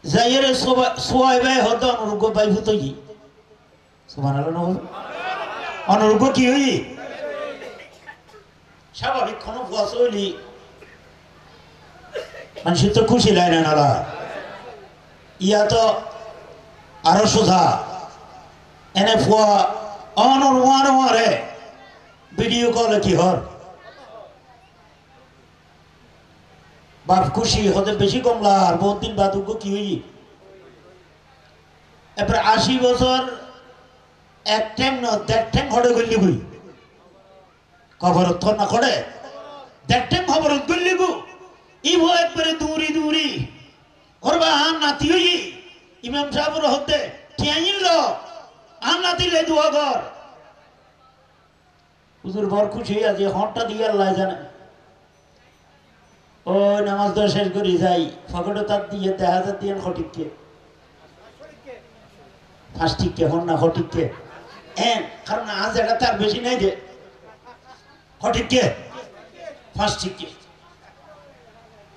যাইরে সোয়াইবাই হতো অনুরোগ্য পাইব তো কি সুবহানাল্লাহ অনুরোগ্য কি হই স্বাভাবিক কোনো বস হইলি মানুষ তো খুশি লাগে না ইয়া তো আরো সোজা এনে ফুয়া অনর ওয়ারে ভিডিও কলে কি হর বাপ খুশি হতে বেশি কমলা আর বহুত দিন বাদ কি হই এরপরে 80 বছর এক টাইম ন দেড় টাইম ঘরে গলি গুই খবর তো না করে দেড় টাইম খবর গলি গু ইবো একবারে দূরি দূরি করবা আন নাতি হই ইমাম সাহেবর হতে টিয়াইল আন নাতি লে দুয়া ঘর হুজুর বড় খুশি আছে হটটা দিয়ে আল্লাহ জানে ও নামাজ দোয়া শেষ করি যাই ফকটে তার দিয়ে 10,000 দিয়ে খটিককে ফাস্টিককে হন না খটিককে কারণ আজ এটা তার বেশি নাই যে খটিককে ফাস্টিককে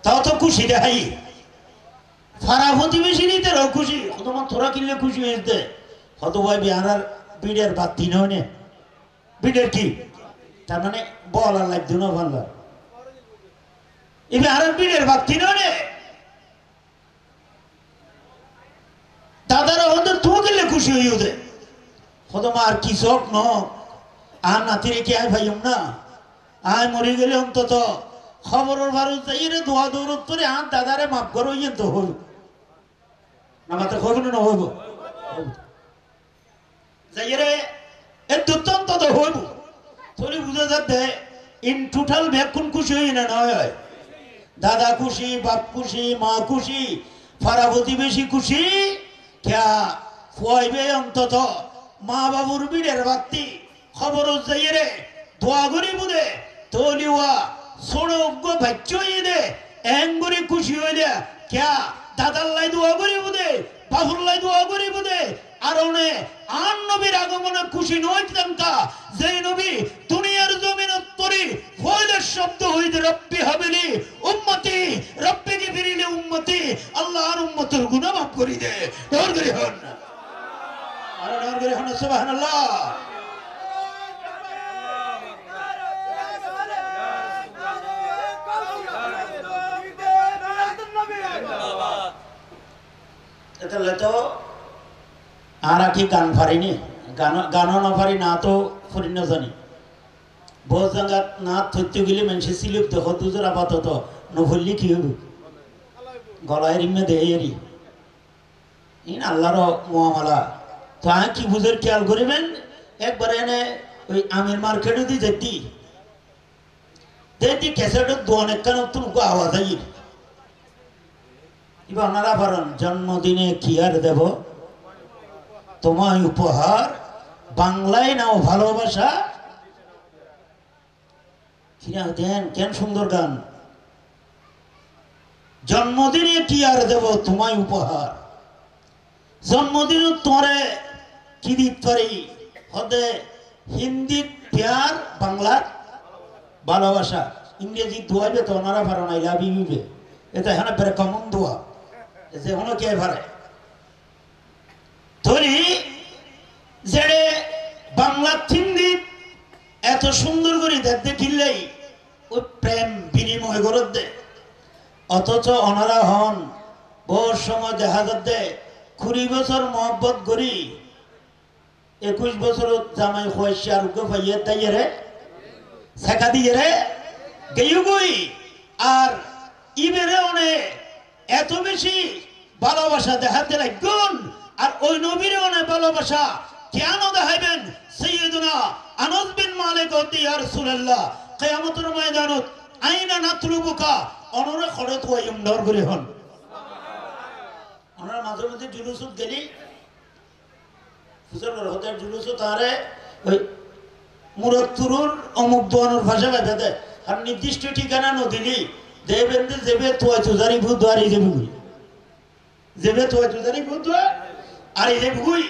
তাও তো খুশি দেখাই ফারা প্রতিবেশী নিতে রো খুশি তোমার তোরা কিনলে খুশি হয়েছে হত ভাই বিহার বিডের বাতি নয় বিডের কি তার মানে বল আর লাগতো না ভালো এবার আর বিডের বাতি নয় দাদারা হতে তো কিনলে খুশি হই ওদের হত আর কি শখ ন আর নাতিরে কি আয় ভাইম না আয় মরে গেলে অন্তত খবরের ভারত যাই রে দোয়া দৌড় করে আর দাদারে মাফ করো ইয়ে তো হইব না মাত্র খবর না হইব যাই রে এ দুর্দান্ত তো হইব তোরে বুঝা যাচ্ছে ইন টোটাল ব্যাকুন খুশি হই না নয় দাদা খুশি বাপ খুশি মা খুশি ফারা প্রতিবেশী খুশি ক্যা ফুয়াইবে অন্তত মা বাবুর বিড়ের বাতি খবর যাই রে দোয়া করি বুঝে তোলিওয়া সোড়জ্ঞ ভাচ্য দে এঙ্গুরি খুশি হইলে ক্যা দাদার লাই দোয়া করি বুঝে বাবুর লাই দোয়া করি বুঝে আর ওনে আন নবীর আগমনে খুশি নয় তামকা যে নবী দুনিয়ার জমিন তরি ফয়দের শব্দ হইতে রব্বি হাবিলি উম্মতি রব্বিকে ফিরিলে উম্মতি আল্লাহর উম্মতের গুনাহ মাফ করি দে দর করে হন আর দর করে হন সুবহানাল্লাহ তাহলে তো আর কি গান পারিনি গানও না পারি না তো ফুরি না জানি বহু জায়গা না থইতে গেলে মানুষের সিলিপ দেখো দুজোর আপাতত নভরলি কি হইব গলায় রিমে দেরি ইন আল্লাহর মোয়ামালা তো আমি কি বুঝের খেয়াল করিবেন একবার এনে ওই আমির মার্কেটে দিয়ে যেতি দেখি ক্যাসেটের দোয়ান একখান তুমি আওয়াজ আই এবার ওনারা পারেন জন্মদিনে কি আর দেব তোমায় উপহার বাংলায় নাও ভালোবাসা দেন কেন সুন্দর গান জন্মদিনে কি আর দেব তোমায় উপহার জন্মদিন তোরে কি দিতে পারি হতে হিন্দি প্যার বাংলার ভালোবাসা ইংরেজি দোয়াইবে তো ওনারা পারেন আই লাভ ইউ এটা এখানে বেড়ে কমন দোয়া যে হলো কে পারে ধরি যে বাংলা হিন্দি এত সুন্দর করে দেখতে কিনলেই ওই প্রেম বিনিময় করে দে অথচ ওনারা হন বহু সময় দেখা যাচ্ছে 20 বছর মহব্বত করি 21 বছর জামাই হয়েছে আর পাইয়ে তাই রে শেখা দিয়ে রে গেয়ু গই আর ইবেরে অনেক এত বেশি ভালোবাসা দেখাতে লাগবেন আর ওই নবীর অনেক ভালোবাসা কেন দেখাইবেন সাইয়্যিদুনা আনাস বিন মালিক ইয়া রাসূলুল্লাহ কিয়ামতের ময়দানত আইনা নাতলুবুকা অনরে খড়ত ওয়াইম ডর করে হন আমরা মাঝে মাঝে জুলুসত গেলি ফুজর হতে জুলুস তারে ওই মুরাদতুরুর অমুক দোয়ানোর ভাষা বেঁধে দেয় আর নির্দিষ্ট ঠিকানা নদিলি দেবেন্দ্র যেবে তোয়া চুজারি ভূত আর এই যাবি যেবে তোয়া চুজারি ভূত আর এই যাবি গুই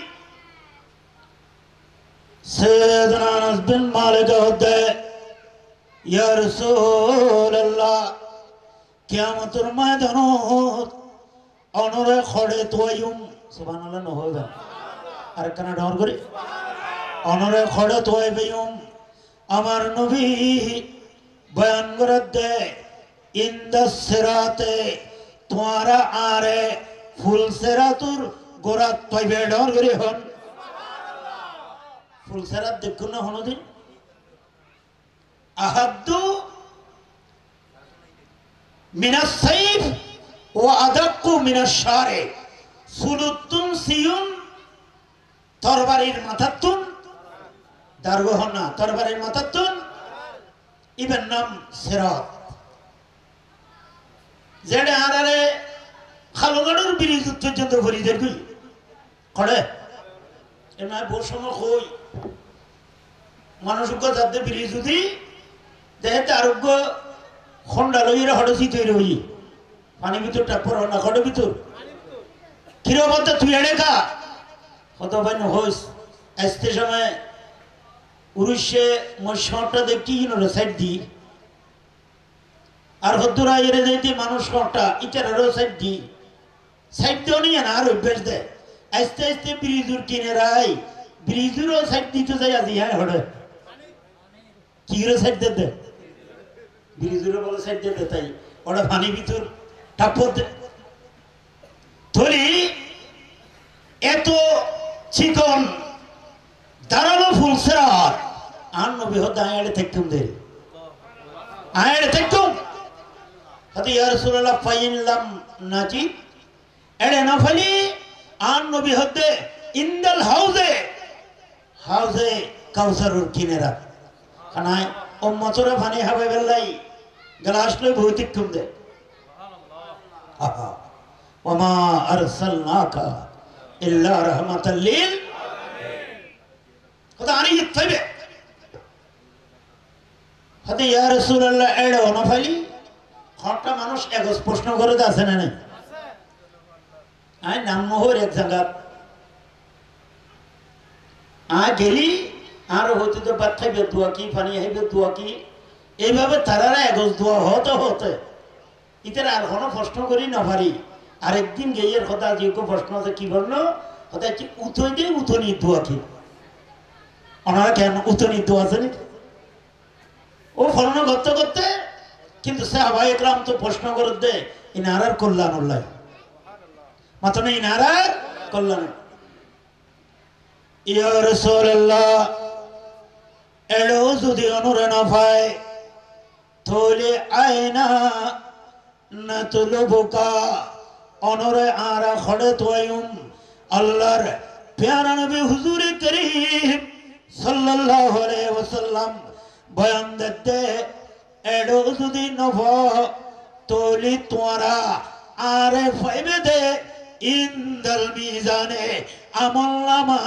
সাইয়্যিদুনা আনাস বিন মালিক হতে ইয়া রাসূলুল্লাহ কিয়ামতের ময়দানত অনরে খড়ে তোয়াইম সুবহানাল্লাহ নহবে আর কানা ডর করে অনরে খড়ে তোয়াইবেম আমার নবী বয়ান করে দে ইন্দা সিরাতে তোমারা আরে ফুল সিরাতুর গোরাত পাইবে ডর করে হন ফুল সিরাত দেখুন না হনদিন আহাদ্দু মিনাস সাইফ ওয়া আদাক্কু মিনাশ শারে সুলুতুন সিয়ুন তরবারির মাথাতুন দারগোহন না তরবারের মাথাতুন ইবেন নাম সিরাত যেটা আরে খালুগাড়ুর ব্রিজ পর্যন্ত ফরিদের কই করে এমন বসম কই মানুষ যাতে ব্রিজ যদি দেহেতে আরোগ্য খন্ডা লইরা হড়সি তৈরি হই পানি ভিতরটা পড়ো না খড়ের ভিতর কিরবতে তুই এড়ে কা কত বাইন হইস আসতে সময় উড়িষ্যে মশটা দেখি সাইড দি আর হদ্দুরা এড়ে যাইতে মানুষ কটা ইটারও সাইড দি সাইড দেও নিয়ে না আর অভ্যাস দেয় আস্তে আস্তে ব্রিজুর কিনে রাই ব্রিজুরও সাইড দিতে যাই আজি হ্যাঁ হড়ে কি সাইড দে ব্রিজুরও বলে সাইড দে তাই ওটা পানি ভিতর টাপত ধরি এত চিকন দাঁড়ানো ফুলসেরার আর নবী হতে আয়াড়ে থাকতুম দের আয়াড়ে থাকতুম হতে ইয়া রাসূলুল্লাহ ফাইনলাম নাজি এড়ে না ফলি আর নবী হতে ইনদাল হাউজে কাউসারুর কিনেরা খানায় উম্মতরা পানি হবে বেলাই গ্লাস লই ভৌতিকতুম দে সুবহানাল্লাহ ওমা আরসালনাকা ইল্লা রাহমাতাল লিল খোদা আনি ইত্তাবে হতে ইয়া রাসূলুল্লাহ এড়ো না ফালি খটা মানুষ এগস প্রশ্ন করে আছে না নাই আই নাম নহর এক জায়গা আ গেলি আর হতে তো বাদ খাইবে দোয়া কি পানি হইবে দোয়া কি এইভাবে তারারা এগস দোয়া হতে ইতার আর কোনো প্রশ্ন করি না পারি আরেকদিন গেইয়ের কথা যে প্রশ্ন আছে কি বলল কথা হচ্ছে উথই দিয়ে উথনি দোয়া কি ওনারা কেন উথনি দোয়া আছে নাকি ও ফলন করতে করতে কিন্তু সাহাবা একরাম তো প্রশ্ন করে দে ইনারার কল্যাণ উল্লাহ মাত্র না ইনারার কল্যাণ ইয়া রাসূলুল্লাহ এড়ো যদি অনুরে না পায় তাহলে আয়না না তুলবুকা অনরে আরা খড়ে তোয়ুম আল্লাহর প্যারা নবী হুজুর করিম সাল্লাল্লাহু আলাইহি ওয়াসাল্লাম বয়ান দিতে এডো যদি নভ তোলি তোরা আরে ফাইবে দে ইনদাল মিজানে আমলনামা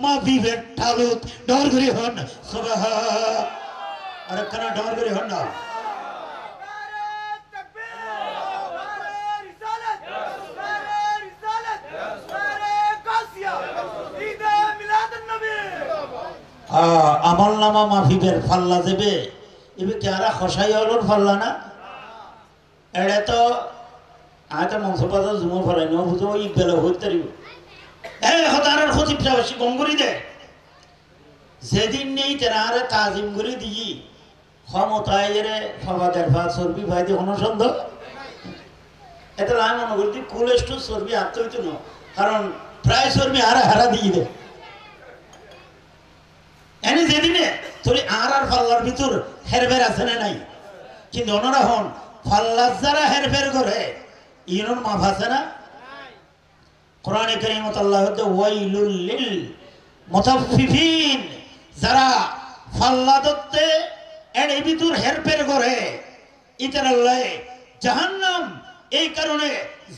মাফি বেঠালুত ডর করি হন সুবহান আরে কেন ডর করি হন না আমল নামা মাফিবের ফাল্লা দেবে এবার কেরা খসাই হলোর ফাল্লা না এড়ে তো আয়তা মাংস পাতা জুমো ফেলাই ন বুঝো ওই বেলা হইতে পারিব হতার খতিবটা বেশি কম করি দে যেদিন নেই তেরা আরে তাজিম করে দিই ক্ষমতায় এরে ফাবাদের ফা চর্বি ভাই দিয়ে কোনো সন্দেহ এটা আমি মনে করি কোলেস্ট্রল চর্বি আত্ম হইতো না কারণ প্রায় চর্বি হারা দিয়ে দেয় এনে যেদিনে তোর আর ফাল্লার ভিতর হেরফের আছে না নাই কিন্তু ওনারা হন ফাল্লার যারা হেরফের করে ইনর মাফ আছে না কোরআনে কারীমত আল্লাহ হতে ওয়াইলুল লিল মুতাফফিফিন যারা ফাল্লা দত্তে এর ভিতর হেরফের করে ইতার আল্লাহ জাহান্নাম এই কারণে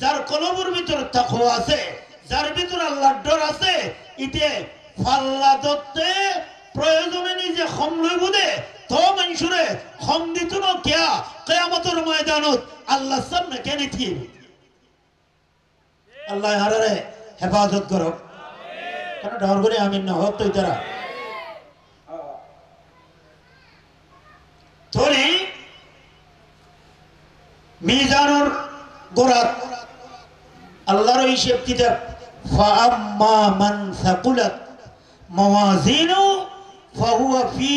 যার কলবের ভিতর তাকওয়া আছে যার ভিতর আল্লাহর ডর আছে ইতে ফাল্লা দত্তে প্রয়োজনে নিজে খম লইব দে তো মানুষরে খম দিত না কিয়া কিয়ামতের ময়দানত আল্লাহ সামনে কেন থিয়ে আল্লাহ হারারে হেফাজত করো কেন ডর করে আমিন না হোক তো তারা তোরি মিজানুর গোরাত আল্লাহর হিসেব কিতাব ফাআম্মা মান সাকুলাত মাওয়াজিনু ফাহুয়া ফি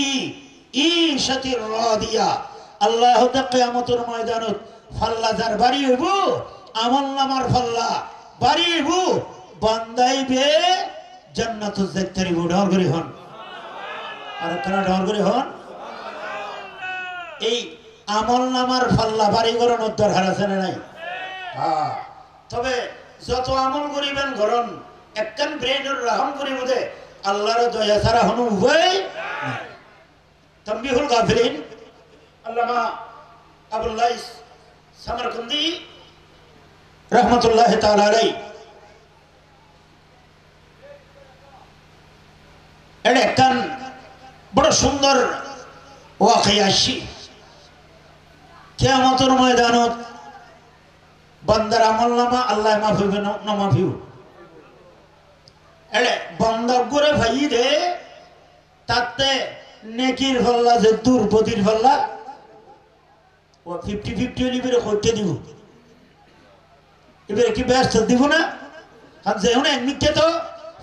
ঈশাতির রাদিয়া আল্লাহ তে কিয়ামতের ময়দানত ফাল্লা যার বাড়ি হইব আমলনামার ফাল্লা বাড়ি হইব বান্দাইবে জান্নাতুল জাত্তারিব ডর করে হন আর কেন ডর করে হন এই আমলনামার ফাল্লা বাড়ি করানোর দরকার আছে না নাই হ্যাঁ তবে যত আমল করিবেন গরম একখান ব্রেনের রাহম করিব দে আল্লাহর দয়া ছাড়া হনু উভয় তানবিহুল গাফিলিন আল্লামা আবুল লাইস সামারকান্দি রহমতুল্লাহ তাআলা আলাইহি এটা একখান বড় সুন্দর ওয়াকিয়া আসি কিয়ামতের ময়দানত বান্দার আমলনামা আল্লাহ মাফিবে না মাফিউ এড়ে বান্দা করে ভাই দে তাতে নেকির ফল্লা যে দুর্গতির ফল্লা ও 50-50 লিবিরে কইতে দিব এবারে কি ব্যস্ত দিব না কারণ যে হনে নিতে তো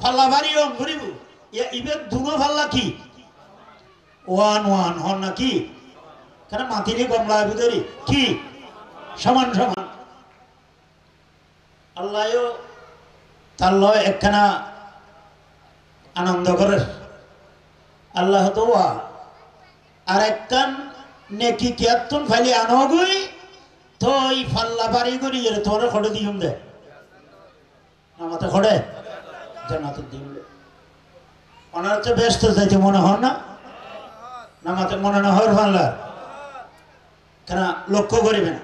ফল্লা বাড়ি অন করিব ইবে দুনো ফল্লা কি ওয়ান হন না কি কেন মাতিনি কমলা ভিতরে কি সমান সমান আল্লাহও তার লয় একখানা আনন্দ করে আল্লাহ তো আর একখান নেকি কেতন ফাইলি আনগুই তো এই ফাল্লা বাড়ি করি তোর খড়ে দিম দে আমাতে খড়ে জান্নাতে দিম দে ওনার তো ব্যস্ত যাইতে মনে হন না নামাতে মনে না হয় ফাল্লা কেন লক্ষ্য করিবেন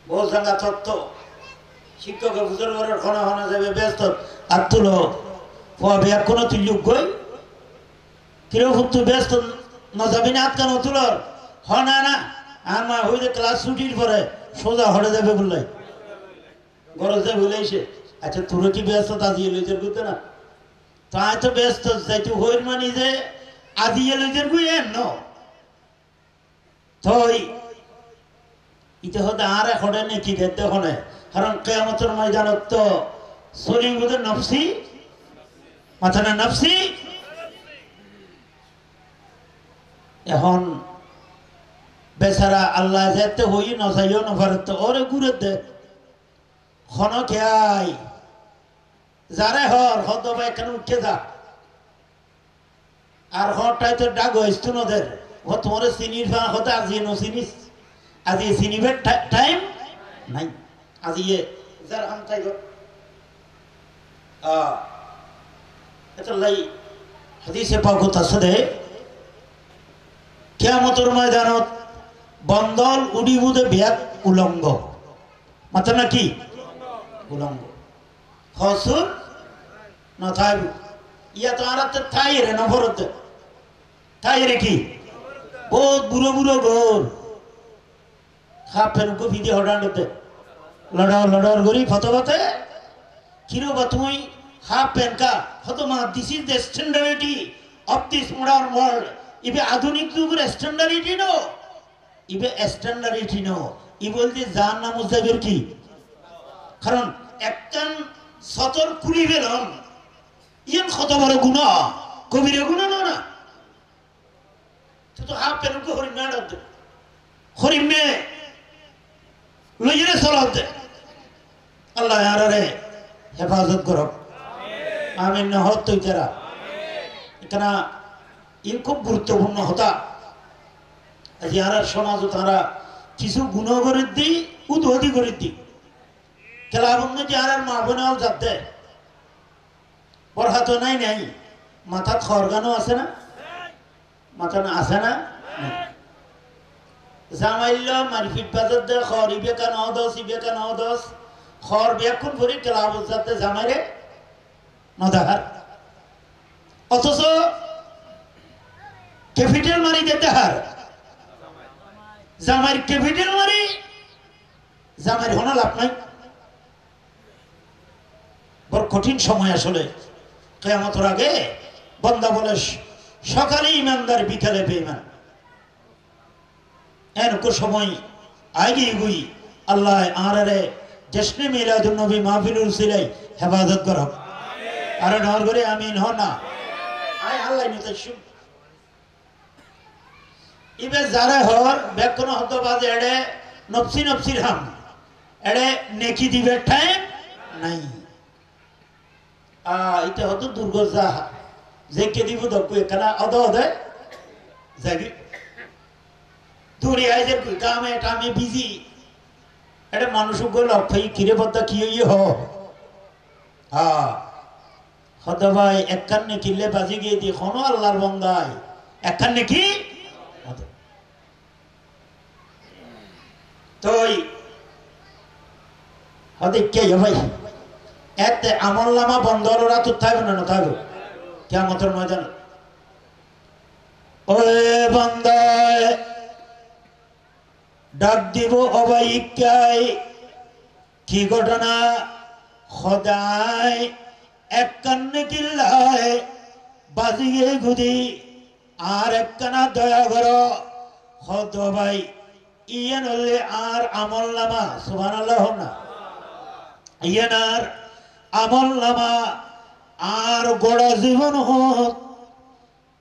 বহু জায়গা তত্ত্ব শিক্ষকের বুঝার করার খনা হনা যাবে ব্যস্ত আর তুলো ব্যাগ কোনো তুল্যুক গই কিরো ফুটু ব্যস্ত না যাবি না আটকানো তুলোর হনা না আমার হইলে ক্লাস ছুটির পরে সোজা হরে যাবে বললাই গরজ যাবে বলেছে আচ্ছা তোর কি ব্যস্ত আজিয়ে লইজের করতে না তাই তো ব্যস্ত যাইতে হইর মানি যে আজিয়ে লইজের গুই এন তো ইতে হতে আর এখনে নেকি দেখতে হনে কারণ কিয়ামতের ময়দানত তো শরীর নফসি মাথা না নফসি এখন বেচারা আল্লাহ যেতে হই নজাইও নভারত ওরে ঘুরে দে খন খেয়াই যারে হর হত বা এখানে উঠে যা আর হরটাই তো ডাক হইস্তু নদের ও তোমার চিনির ফা হতে আজি নচিনিস আজি চিনিবের টাইম নাই আজি যার হাম তাই এটা লাই হাদিসে পাক তাসদে কিয়ামতের ময়দানত বন্দল উড়িবুদে বিয়াত উলঙ্গ মাথা না কি উলঙ্গ হসুর না থাইব ইয়া তো আরাতে থাই রে না ভরতে থাই রে কি বহুত বুড়ো বুড়ো গোর খাপেন কো ভিডি হডান্ডতে লড়ার গরি ফতবতে কিরো বা তুমি হাফ পেন কা হতমা this is the standardity of this modern world ইবে আধুনিক যুগের স্ট্যান্ডার্ডিটি নো ইবে স্ট্যান্ডার্ডিটি নো ই বলতে জান না মুজাবির কি কারণ একখান সতর কুড়ি বেলন ইয়ান কত বড় গুনাহ কবিরে গুনাহ না তো হাফ পেন কো হরি নাড়ত হরি মে লইরে সলাত আল্লাহ আরে হেফাজত করো আমিন না হত তুই যারা এখানে ইন খুব গুরুত্বপূর্ণ হতা আর সমাজ তারা কিছু গুণ করে দিই উদ্বোধী করে দিই খেলাবন্ধ যে আর মা বোনাও যাতে পড়া তো নাই নাই মাথা খরগানো আছে না মাথা না আছে না জামাইল মারফিট বাজার দে খর ইবেকা নদস ইবেকা নদস খর বেকুন ভরি ক্লাব যাতে জামাইরে নদাহার অথচ ক্যাপিটাল মারি দিতে হার জামাইর ক্যাপিটাল মারি জামাইর হন লাভ নাই বড় কঠিন সময় আসলে কিয়ামতের আগে বান্দা বলে সকালে ইমানদার বিকালে বেঈমান এরকম সময় আগে গুই আল্লাহ আরে জশ্নে মিলাদুন নবী মাহফিলুল সিলাই হেফাজত করো আর নর করে আমিন হ না আয় আল্লাহ নিতে শুন ইবে যারা হর বেকন হতো বাজে এড়ে নফসি নফসির হাম এড়ে নেকি দিবে টাইম নাই এটা হতো দুর্গজা যে কে দিব দক্কু এখানে অদ অদে যাবি দূরে আইজে কামে টামে বিজি এটা মানুষ গো লক্ষ্য কিরে বদ্ধ কি হ হত ভাই একখান কিনলে বাজি গিয়ে দি কোনো আল্লাহর বন্দায় একখান কি তোই হতে কে ভাই এতে আমল নামা বন্ধরা তো থাকবে না থাকবে কিয়ামতের ময়দান ওরে বান্দায় ডাক দিব অবাইকাই কি ঘটনা খোদায় এক কান্নে কিল্লায় বাজিয়ে গুদি আর একখানা দয়া করো হত ভাই ইয়ে নলে আর আমল নামা সুবহানাল্লাহ না ইয়ে আর আমল নামা আর গোড়া জীবন হোক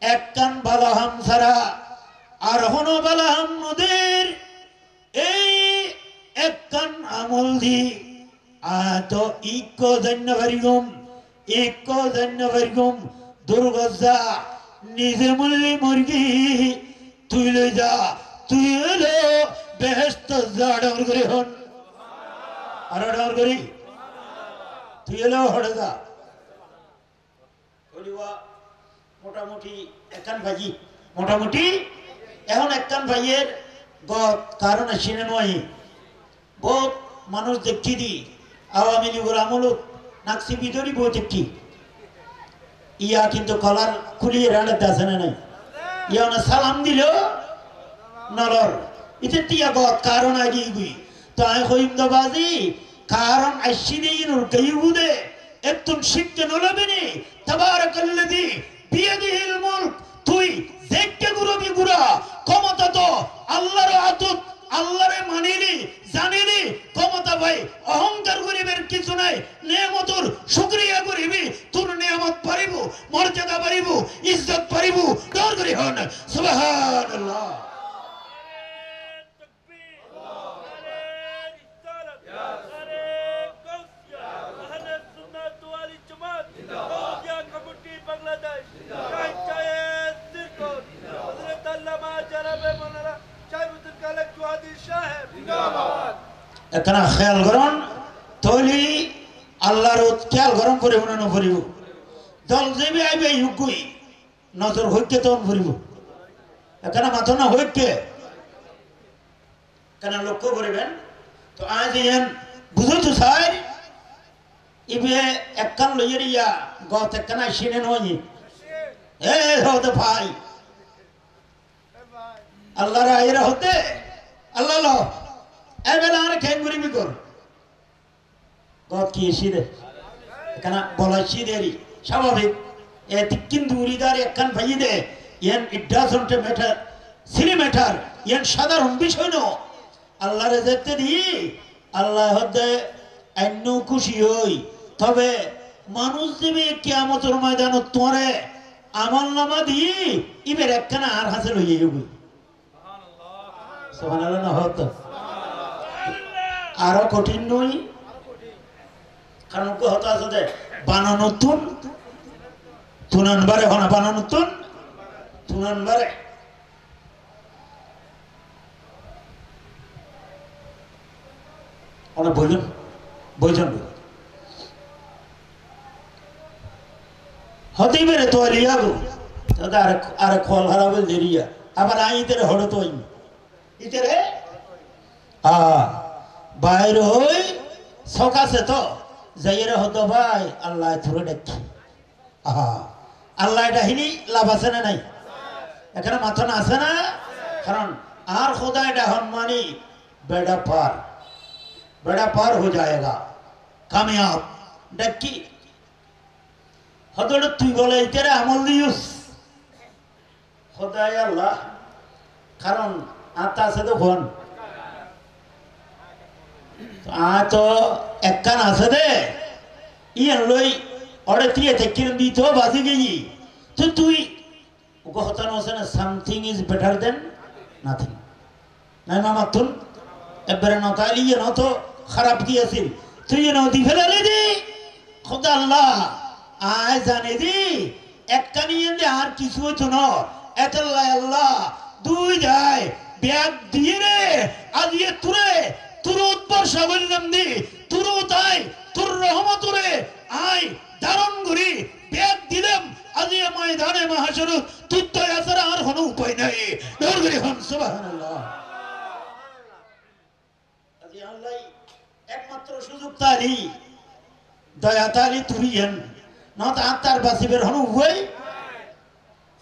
এক কান বালাহাম ছাড়া আর হনো বালাহাম নদীর এই এক কান আমল দি তো ইকো জন্যবারিগুম দুর্গজা নিজে মূল্যে মুরগি তুই লই যা তুই এলো বেহেস্ত যা ডর করি হন আর ডর করি তুই এলো হড়ে যা মোটামুটি একখান ভাজি মোটামুটি এখন একখান ভাইয়ের কারণ আসিনে নয় বহুত মানুষ দেখি দি আওয়ামী লীগের আমলত নাকসি বিদরি বহুত দেখি ইয়া কিন্তু কলার খুলিয়ে রাড়াতে আসে না নাই ইয়া না সালাম দিল নলর ইতে তিয়া গত কারণ আগে গুই তো আমি হইম বাজি কারণ আসি দিয়ে নুর গাই বুদে একদম শিখতে নলবেনি তাবারাকাল্লাযী বিয়াদিহিল মুলক তুই দেখতে গুরবি গুরা ক্ষমতা তো আল্লাহর আতুত আল্লাহরে মানিলি জানিলি ক্ষমতা ভাই অহংকার করিবের কিছু নাই নেয়ামতর শুকরিয়া করিবি তোর নেয়ামত পারিব মর্যাদা পারিব ইজ্জত পারিব ডর করি হন সুবহানাল্লাহ এখানে খেয়াল করুন তৈলি আল্লাহর খেয়াল গরম করে মনে নফরিব দল যাবে আইবে ইউকুই নজর হইকে তখন ফুরিব এখানে মাথা না হইকে কেন লক্ষ্য করিবেন তো আজ ইয়ান বুঝো তো স্যার ইবে একখান লইয়ের ইয়া গত একখানা সিনে নয় এ হতে ভাই আল্লাহর আইরা হতে আল্লাহ লো এবেলা আর খেন করিবি কর গত কি সিদে এখানে বলা সিদেরি স্বাভাবিক এ কিন্তু উরিদার একখান ভাই দে ইয়ান it doesn't matter silly matter ইয়ান সাধারণ বিষয় ন আল্লাহরে দেখতে দি আল্লাহ হতে আইনু খুশি হই তবে মানুষ দেবে কিয়ামতের ময়দানত তোরে আমল নামা দি ইবের একখানা আর হাসিল হইয়ে যাবি সুবহানাল্লাহ না হতো আরো কঠিন নই কারণ হতো আছে বানানো তুন তুনান বারে হনা বানানো তুনান বারে ওনা বইজন হতেই বেড়ে তো লিয়া গো দাদা আর খল হারাবেল দেরিয়া আবার আইতেরে হড়ো তো ইতেরে বাইরে হই সকাশে তো যাইরে হতো ভাই আল্লাহ থুরে দেখি আল্লাহ ডাহিনী লাভ আছে না নাই এখানে মাথা না আছে না কারণ আর খোদাই ডাহন মানি বেড়া পার हो जाएगा कामयाब डक्की हदड़ तुई बोले तेरे আমল দিউস খোদাই আল্লাহ কারণ আতা আছে তো ফোন তো একখান আছে দে ইয়ান লই অরে দিয়ে থেকে দিত বাজি গেই তো তুই ওকে হতানো আছে না something is better then nothing নাই মামা তুন এবারে নতালি নত খারাপ দিয়েছিল তুই নদী ফেলালে দি খোদা আল্লাহ আয় জানে দি একখানি আর কিছু হইতো না এতাল্লাহ আল্লাহ দুই যায় ব্যাগ দিয়ে রে আজিয়ে তুরে তুরুত বর্ষা বললাম দি তুরুত আয় তুর রহমতুরে আয় দারুণ ঘুরি ত্যাগ দিলাম আজি ময়দানে মাহশর তুত্ত আসর আর কোনো উপায় নাই দরগরি হন সুবহানাল্লাহ আজি আল্লাহ একমাত্র সুযোগ তালি দয়া তালি তুরিয়েন না তা তার বাসিবের হন উপায়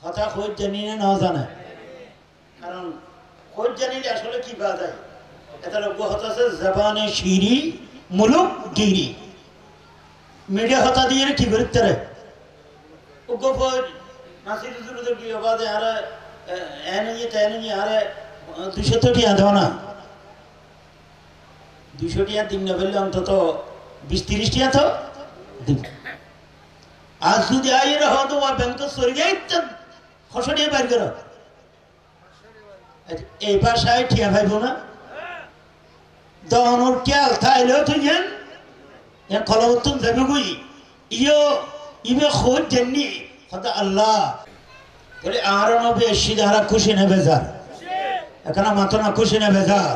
কথা খোঁজ জানি না জানে কারণ খোঁজ জানি আসলে কি পাওয়া যায় এটা লোক হতা আছে জবানে শিরি মুলুক গিরি মিডিয়া হতা দিয়ে কি করতে রে গোপর নাসির জুরুদের কি আবাদে আরে এনে আরে 200 টিয়া দাও না 200 টিয়া দিন না বললে অন্তত 20-30 টিয়া তো দিব আজ যদি আইয়ে রহ তো ব্যাংক সরিয়ে খসড়িয়ে বাইর করো এই ভাষায় টিয়া ভাইব না দহনুর খেয়াল থাইলেও তুই কলবতুন যাবে গুই ইবে খোঁজ জানি কথা আল্লাহ বলে আর নবে সিধারা খুশি না বেজার এখানে মাত্র না খুশি না বেজার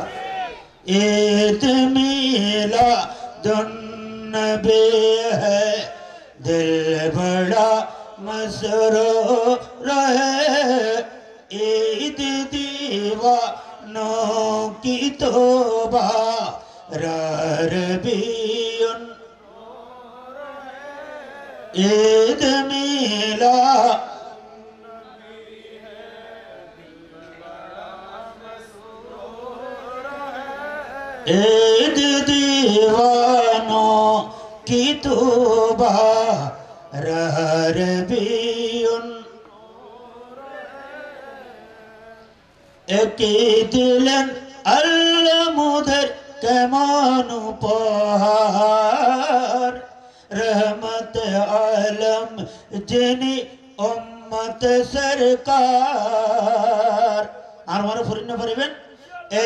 ঈদ মিলাদুন নবী হ্যায় দিল বড়া মসরুর হ্যায় ঈদ दीवानों की तौबा रबीउन ईद मिला ईद दीवानों की तौबा रबीउन একে দিলেন আল্লাহ মুদের কেমন উপহার রহমত আলম যিনি উম্মত সরকার আর আমার ফরিন পড়বেন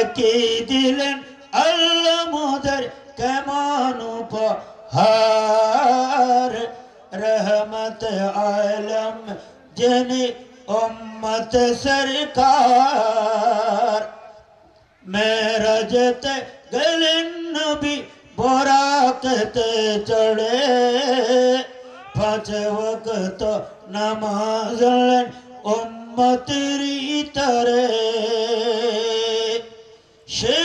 একে দিলেন আল্লাহ মুদের কেমন উপহার রহমত আলম যিনি उम्मत सरकार मेरजत गलन नबी बोराकत चढ़े 5 वक्त नमाज उम्मत री तरे शे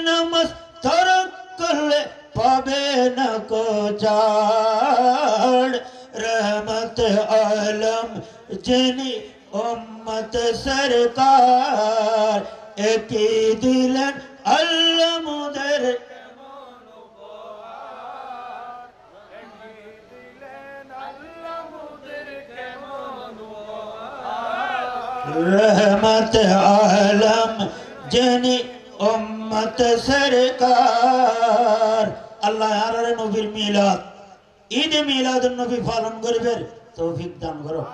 नमस तरक कर पाबे न को चाड़ रहमत आलम जिनी उम्मत सरकार एक दिलन अल्लाह मुदर रहमत आलम जिनी उम्मत सरकार अल्लाह यार नबीर मिलाद ईद मिलाद नबी पालन करबे तौफिक दान करो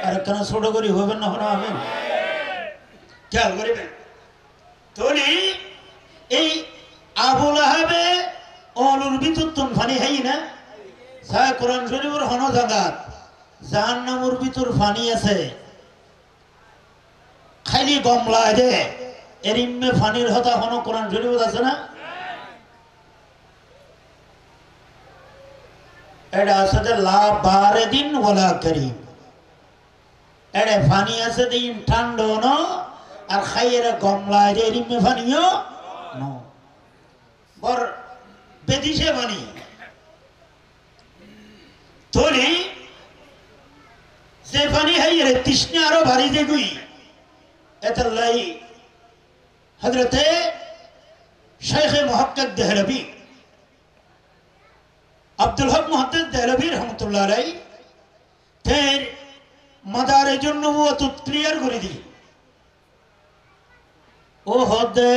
আর কেন ছোট করি হবেন না আমিন খেয়াল করিবেন তোলি এই আবু লাহাবে অলুর ভিতর তুন ফানি হাই না সায় কোরআন শরীফের হন জাগাত জাহান্নামের ভিতর ফানি আছে খালি গমলা দে এরিমে ফানির হতা হন কোরআন শরীফত আছে না এটা আছে লা বারিদিন ওয়ালা কারীম এড়ে পানি আছে দিন ঠান্ডা ন আর খাইয়েরা গমলায় রে রিমে পানিও ন বর বেদিশে পানি তোলি যে পানি খাইয়েরে তৃষ্ণা আরো ভারী যে গুই এতাল্লাই হযরতে শেখ মুহাক্কিক দেহলভী আব্দুল হক মুহাদ্দিস দেহলভী রহমাতুল্লাহ আলাইহি ফের मदारे जो नबूवत क्लियर कर दी ओ हदे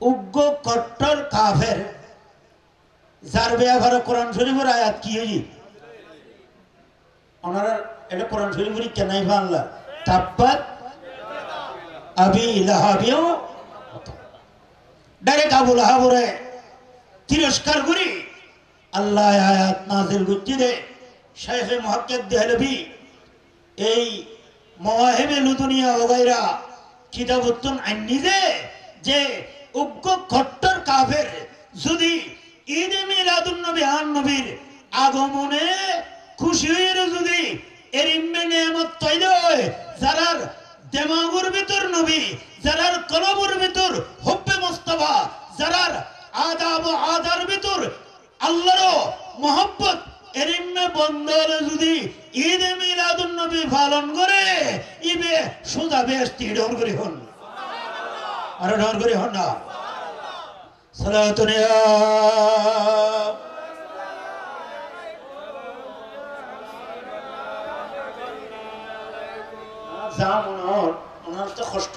उग्गो कट्टर काफिर जार ব্যাপারে কোরআন শরীফের আয়াত কি হই ওনারা এটা কোরআন শরীফের কেনাই বাংলা তাব্বাত আবি লাহাবিও ডাইরেক্ট আবু লাহাবরে তিরস্কার করি আল্লাহ আয়াত নাযিল করতে দে শেখ মুহাক্কিক দেহলভী এই মওয়াহিবে লুদুনিয়া ওগাইরা কিতাবুতুন আইনি যে উগ্র কট্টর কাফের যদি ঈদ মিলাদুন নবী আন নবীর আগমনে খুশি হয়ে যদি এর ইম্মে নেয়ামত তৈরি হয় যারার দেমাগুর ভিতর নবী যারার কলবুর ভিতর হুব্বে মুস্তাফা যারার আদাব ও আদার ভিতর আল্লাহর মহব্বত এর ইম্মে বন্দর যদি ঈদ মিলাদুন নবী পালন করে ইবে সোজা বেহেশতি ডর করে হন আর ডর করে হন না সালাতুন ইয়া ওনার তো কষ্ট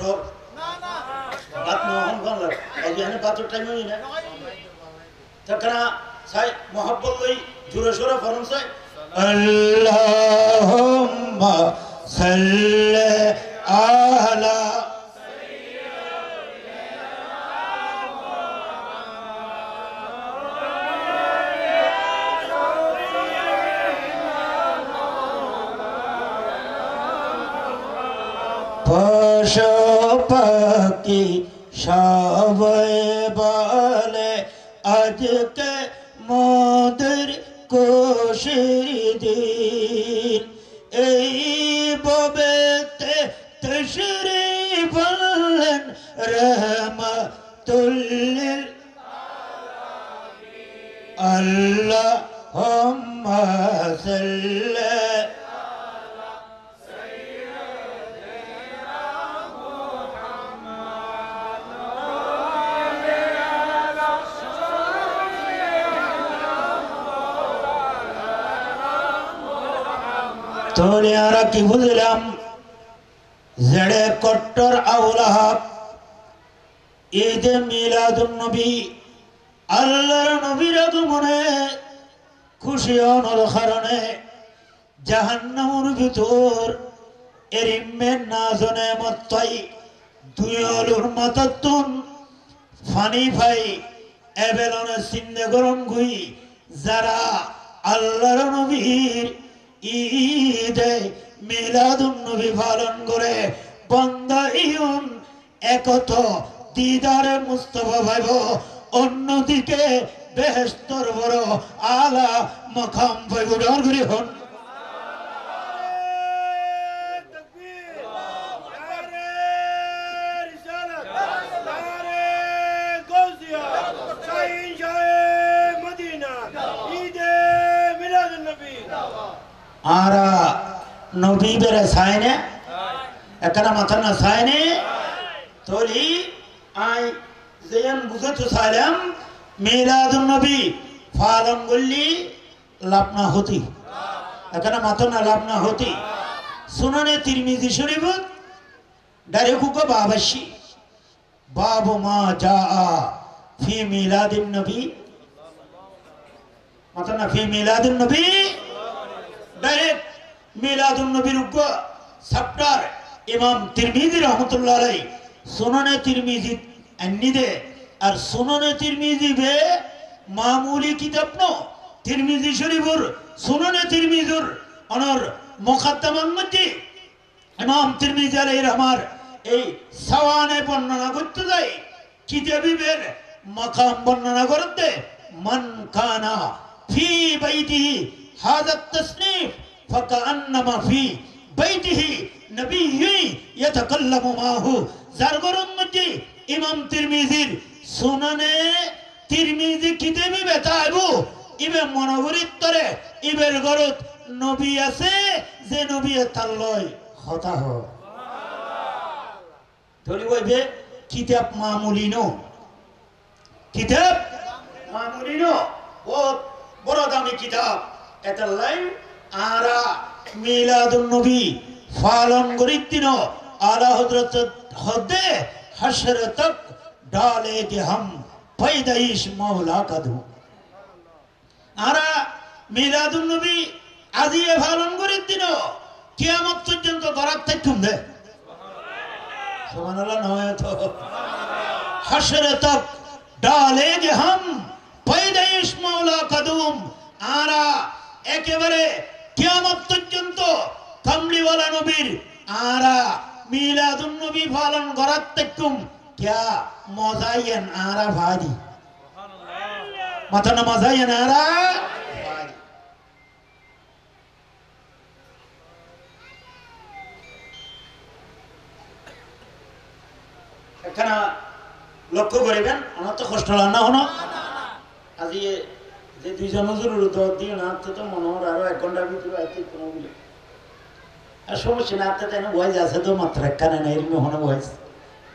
বাত নহন গল এই যে বাতর টাইম হই না তকরা সাই মোহাব্বত লই জোরে সোরে ফরম সাই আল্লাহুম্মা সাল্লি আলা পশু পাখি সবাই বলে আজকে মোদের খুশির দিন এই ববেতে তশরিফ আনলেন রহমাতুল লিল আল্লাহুম্মা সাল্লি তোলে আর কি বুঝলাম জড়ে কট্টর আউলাহাব ঈদে মিলাদুন নবী আল্লাহর নবীর আগমনে খুশি হওয়ার কারণে জাহান্নামের ভিতর এর ইম্মে নাজনে মত্তাই দুই আলুর মাতাতুন ফানি ভাই এবেলনে সিন্দে গরম গুই যারা আল্লাহর নবীর ঈদে মিলাদুন নবী পালন করে বান্দাইউন একত দিদারে মুস্তাফা ভাইব অন্যদিকে বেহেশতর বড় আলা মাকাম ভাইব ডর করি হন आरा नबी बेरे साइने एकरा मतना साइने तोली आई जयन बुझत सालम मिलादुन नबी फालम गुल्ली लापना होती एकरा मतना लापना होती सुनने तिरमिजी शरीफ डायरेक्ट को बाबशी बाबु मा जाआ फी मिलादिन नबी मतना फी मिलादिन नबी डायरेक्ट मिलादुन नबीर ऊपर चैप्टर इमाम तिरमिजी रहमतुल्लाह अलैहि सुनने तिरमिजी अन्निदे और सुनने तिरमिजी बे मामूली किताब नो तिरमिजी शरीफुर सुनने तिरमिजुर अनर मुकद्दमान मध्य इमाम तिरमिजी अलैहि रहमार এই সওয়ানে বর্ণনা করতে যাই কিতাবি বের মাকাম বর্ণনা করতে মান কানা ফি বাইতিহি هذا التصنيف فكأنما في بيته نبي يتكلم معه زرغر مجي إمام ترمذي سننه ترمذي كتابي بتاعبو إبه منوريت تره إبه الغرط نبي আছে যে নবী তাল্লয় কথা হয় ধরি কইবে কিতাব মামুলি নো কিতাব মামুলি নো বহুত বড় দামি কিতাব এটা লাইন আরা মিলাদুন নবী পালন করিতিন আলা হযরত হদে হাশর তক ডালে কে হাম पैदाइश मौला का दो आरा मिलादुन नबी আজিয়ে পালন করিতিন কিয়ামত পর্যন্ত গরাত থাকুম দে সুবহানাল্লাহ নয় তো হাশর তক ডালে কে হাম पैदाइश मौला कदम आरा একেবারে কিয়ামত পর্যন্ত কামলিওয়ালা নবীর আরা মিলাদুন নবী পালন করার তকুম क्या মজায়েন আরা ভাজি সুবহানাল্লাহ মাথা না মজায়েন আরা ভাজি লক্ষ্য করিবেন আমার তো কষ্ট লাগে না হনো আজি যে দুইজন হুজুরের দর দিয়ে না তো মনে হয় আরো 1 ঘন্টার ভিতরে আইতে কোনো বলে আর সমস্যা না আপনি তাই ভয়েস আছে তো মাত্র কানে নাই এরকম হনো ভয়েস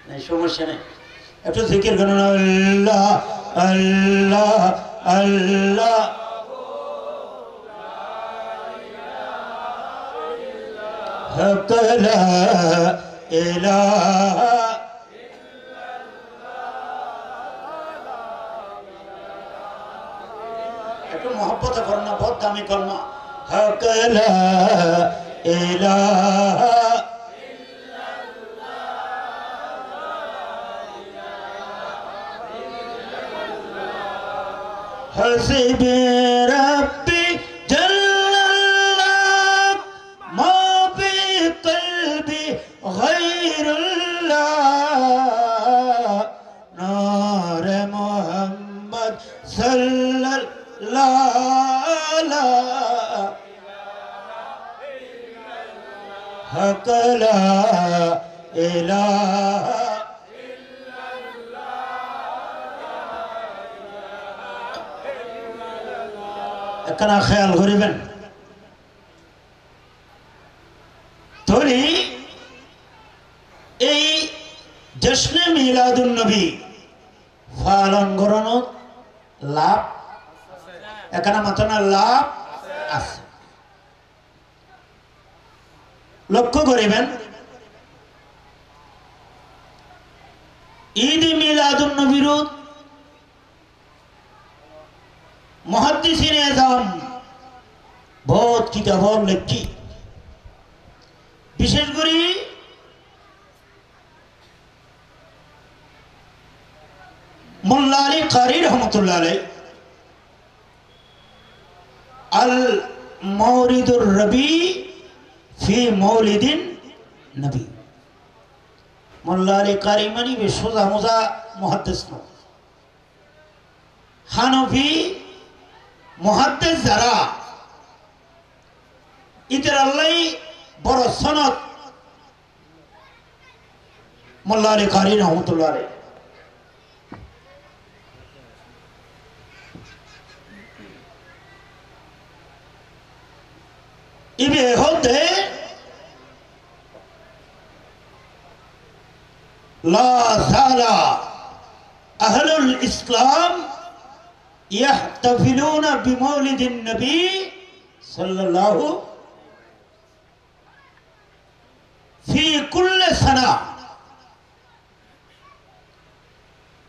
নাই সমস্যা নেই একটু জিকির করেন আল্লাহ আল্লাহ আল্লাহ হক লা ইলাহা একটু মহব্বত করেন না বহুত দামি কলমা হক লা ইলাহা حسبي ربي جل الله ما في قلبي غير الله نور محمد صلى الله حق لا إله একখানা খেয়াল করিবেন তরি এই জশ্নে মিলাদুন নবী পালন করানো লাভ এখানে মাত্র না লাভ আছে লক্ষ্য করিবেন ঈদ মিলাদুন নবীর মুহাদ্দিসিন আযম বহুত কিতাব লেখি বিশেষ করে মোল্লা আলী কারি রহমতুল্লাহ আলাইহি আল মাওরিদুর রবি ফি মৌলিদিন নবী মোল্লা আলী কারি মানে সোজা মোজা মুহাদ্দিস নয় হানফি মুহাদ্দিস যারা ইদের আল্লাহ বড় সনদ মোল্লা আলী কারি রহমতুল্লাহ আলাইহি ইবে হতে লা যালা আহলুল ইসলাম يحتفلون بمولد النبي صلى الله في كل سنة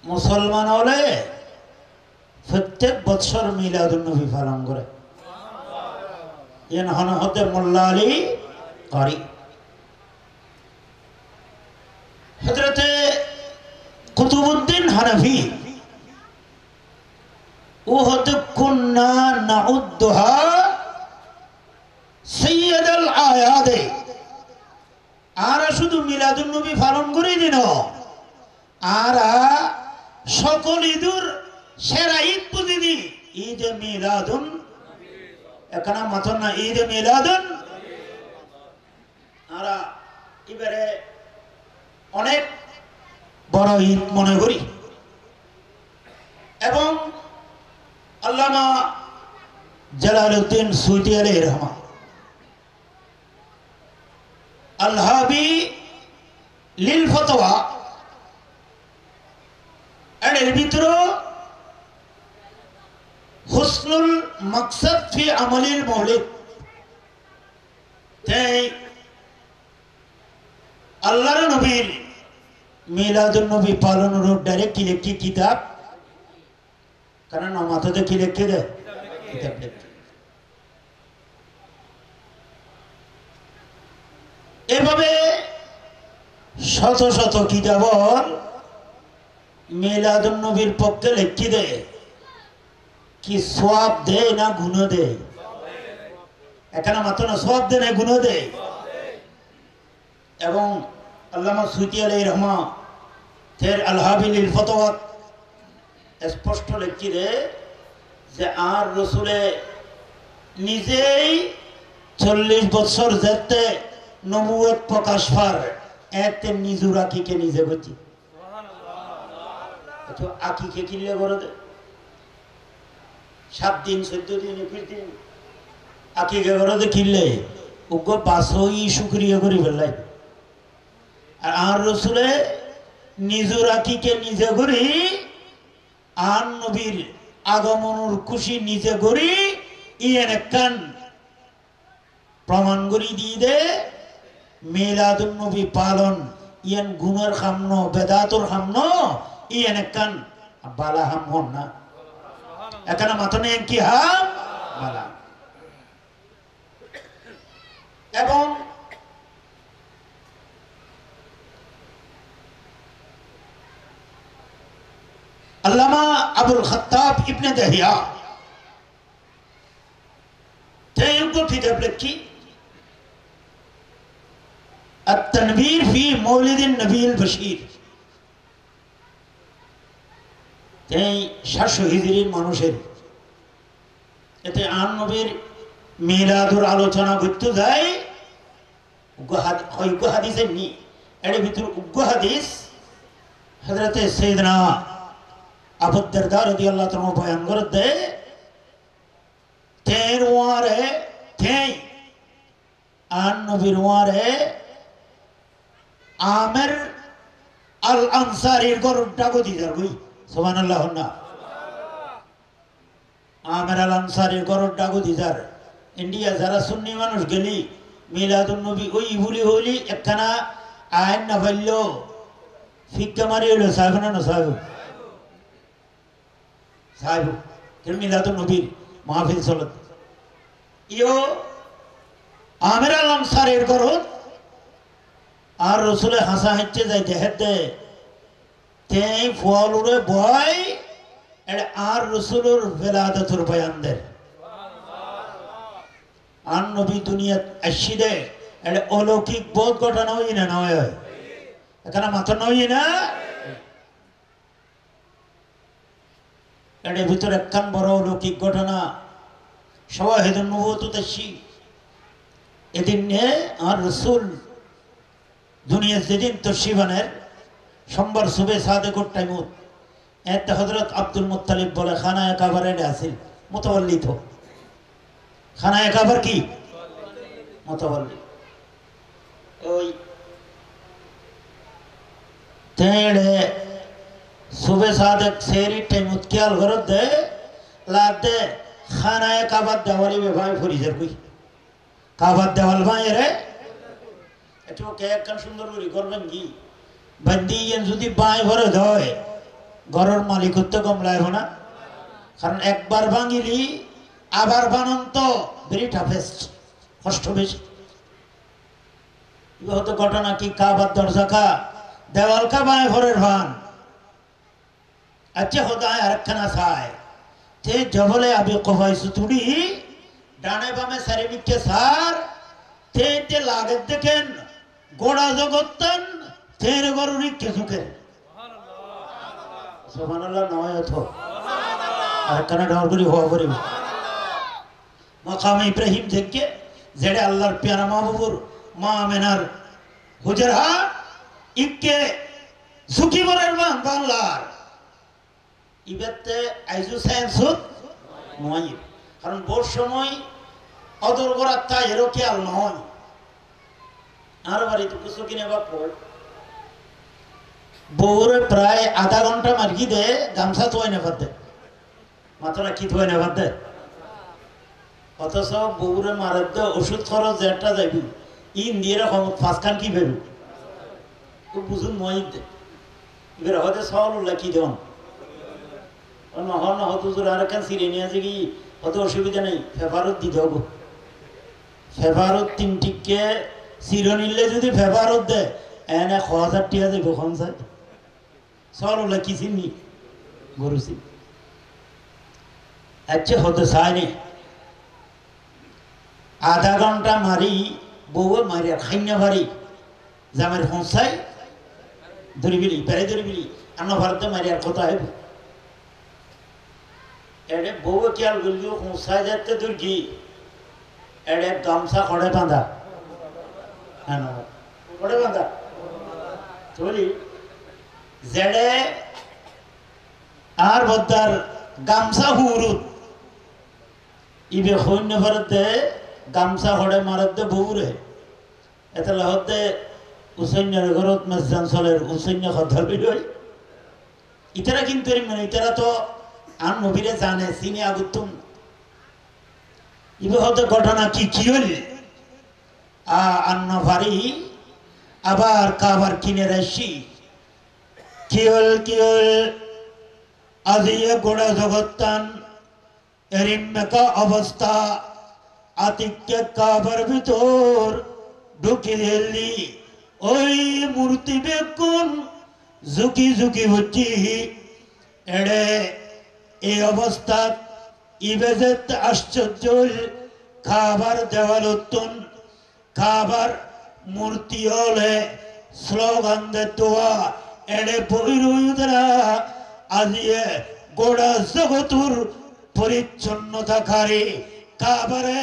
মুসলমান হলে প্রত্যেক বছর মিলাদুন নবী পালন করে এন হতে মোল্লা আলী কারি হযরতে কুতুবউদ্দিন হানাফি ও হতে কুন্না নাউদ্দুহা সাইয়্যিদুল আয়াদে আর শুধু মিলাদুন নবী পালন করি দিন আর সকল ঈদের সেরা ঈদ বুঝি দি ঈদে মিলাদুন এখানে মাত্র না ঈদে মিলাদুন আর এবারে অনেক বড় ঈদ মনে করি এবং আল্লামা জালালউদ্দিন সুয়ুতী আলাইহির রহমান আল-হাবি লিল ফতোয়া এর ভিতরে হুসনুল মাকসাদ ফি আমালিল মাউলিদ তাই আল্লাহর নবীর মিলাদুন নবী পালনের ডাইরেক্ট কি কিতাব কারণ মাথাতে কি লিখে দেয় কিতাব লিখে এভাবে শত শত কিতাব মিলাদুন নবীর পক্ষে লিখে দেয় কি সওয়াব দেয় না গুনাহ দেয় এখানে মাত্র না সওয়াব দেয় না গুনাহ দেয় এবং আল্লামা সুয়ুতী আলাইহির রহমান তের আল-হাবি লিল ফতোয়া স্পষ্ট লিখি রে যে আর রসুলে নিজেই 40 বছর যেতে নবুয়ত প্রকাশ পার এতে নিজুরা কি কে নিজে বুঝি তো আকিকে কিনলে করে দে 7 দিন 14 দিন 21 দিন আকিকে করে দে কিনলে উগ্র বাসই শুক্রিয়া করি ফেললাই আর রসুলে নিজের আকিকে নিজে করি আর নবীর আগমনের খুশি নিজে করি ইয়েন একখান প্রমাণ করি দিয়ে দে মিলাদুন নবী পালন ইয়েন গুণের খামন বেদাতুর খামন ইয়েন একখান বালা হাম হন না এখানে মাথনে কি হাম বালা এবং আল্লামা আবুল খাত্তাব ইবনে দাহিয়া তেলকো কিতাব লিখি التنبير في مولد النبي البشير এই 700 হিজরির মানুষের এতে আন নবীর মিলাদুর আলোচনা করতে যায় উগ্র হাদিসের নি এর ভিতর উগ্র হাদিস হযরতে সাইয়েদনা আবু দারদা রাদিয়াল্লাহু তাআলা বয়ান করে দেয় তের ওয়ারে তেই আন নবীর ওয়ারে আমের আল আনসারীর গরুটা গদি যার কই সুবহানাল্লাহ না আমের আল আনসারীর গরুটা গদি যার ইন্ডিয়া যারা সুন্নি মানুষ গেলি মিলাদুন নবী ওই ভুলি হইলি একখানা আইন না পাইলো ফিক্কা মারি হইলো সাহেব না সাহেব সাহেব কেন মিলাদুন নবীর মাহফিল চলত ইয়ো আমের আল আনসারীর গরুত আর রসুলে হাসা হেঁচে যাই দেহেতে তেই ফুয়ালুরে বয় এটা আর রসুলের বেলাদতুর বয়ান দেয় আর নবী দুনিয়া আসি দে এটা অলৌকিক বোধ ঘটনা হই না নয় হয় এখানে মাথা নই না এটার ভিতরে একখান বড় অলৌকিক ঘটনা সবাই হেদিন নবুয়ত আসি এদিন নিয়ে আর রসুল দুনিয়া যেদিন তশরিফানের সোমবার সুবে সাদেকুর টাইমত এতে হযরত আব্দুল মুত্তালিব বলে খানায়ে কাবার এনে আসিল মুতাওয়াল্লিদ খানায়ে কাবার কি মুতাওয়াল্লিদ ওই তেড়ে সুবে সাদেক সেরি টাইমত খেয়াল করে দে লাদে খানায়ে কাবার দেওয়ালি ভাই ফরিজের কই কাবার দেওয়াল ভাই রে এটা কে একখান সুন্দর করে করবেন কি বান্দি যদি বাঁয় ভরে ধয় ঘরের মালিকত্ব কম লাগবে না কারণ একবার ভাঙিলি আবার বানন্ত ভেরি টাফেস্ট কষ্ট বেশি হয়তো ঘটনা কি কাবার দরজা কা দেওয়াল কা বাঁয় ভরের ভান আচ্ছা হোদায় আরেকখানা চায় তে জবলে আবি কবাই সুতুড়ি ডানে বামে সারিমিককে সার তে লাগে দেখেন গোড়া জগত্তন তের গরুরি কেসুকে সুবহানাল্লাহ নয় অথ আর কানা ডাউরি হওয়া করি মাকাম ইব্রাহিম থেকে যেড়ে আল্লাহর প্যারা মাহবুবুর মা আমেনার হুজরা ইকে সুকিবরের বাংলার ইবেতে আইজু সায়েন্সত নয় কারণ বহু সময় অদর করার তাই এরও খেয়াল নয় আর বাড়িতে কিছু কিনে বা বউরে প্রায় আধা ঘন্টা মার্কি দে গামছা থোয় না পাতে মাত্রা কি থোয় না পাতে অথচ বউরে মারার দে ওষুধ খরচ যেটা যাইবি ইন্দিয়ার ক্ষমত ফাঁসখান কি ভেবি খুব বুঝুন মই দে এবার হয়তো সল কি দেন নহর না হতো জোর আর একখান সিরে নিয়ে আছে কি হয়তো অসুবিধা নেই ফেভারত দিতে হবো ফেভারত 3 টিকে সিরো নিলে যদি ফেভারত দেয় এনে 1000 টিয়া যাইব কম চাই সল কি চিনি গরু চিন আচ্ছা হতে চায়নি আধা ঘন্টা মারি বউ মারিয়া খাইনা ভারি জামের ফোঁসাই ধরিবিলি বেড়ে ধরিবিলি আমরা ভারতে মারিয়ার কথা হইব এড়ে বউ খেয়াল করলি ফোঁসাই যাতে দুর্গি এড়ে গামছা খড়ে বাঁধা হ্যাঁ খড়ে বাঁধা বলি যেড়ে আর বদ্দার গামছা হুরুত ইবে সৈন্য ভারতে গামছা হড়ে মারতে বউরে এতে হতে উসৈন্যের ঘরত মেজাঞ্চলের উসৈন্য খদ্দার বিরই ইতারা কিন্তু মানে ইতারা তো আর নবীরে জানে চিনি আগুতুম ইবে হতে ঘটনা কি কি হইল আন্না ভারী আবার কাবার কিনে রাশি কি হল আজিয়ে গোড়া জগত্তান এরিমেকা অবস্থা আতিক্যে কাবার ভিতর ঢুকি দিল্লি ওই মূর্তি বেকুন ঝুঁকি ঝুঁকি হচ্ছি এড়ে এই অবস্থা ইবেজেত আশ্চর্য খাবার দেওয়াল উত্তন খাবার মূর্তি হলে স্লোগান দে তোয়া এড়ে বৈরুদরা আজিয়ে গোড়া জগতুর পরিচ্ছন্নতাকারী কাবারে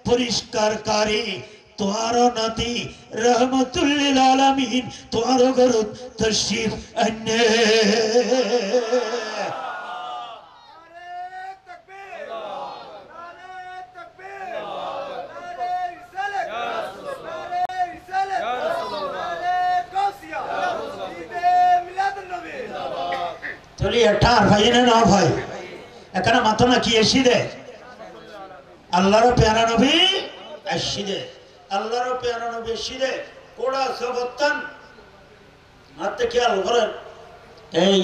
পরিষ্কারকারী তোমারও নাতি রহমতুল্লিল আলামিন তোমারও গরুত তশরিফ আনে চলি একটা আর ভাই না ভাই এখানে মাথা না কি এসি দে আল্লাহর প্যারা নবী এসি দে আল্লাহর প্যারা নবী এসি দে কোড়া জগত্তান হাতে খেয়াল করেন এই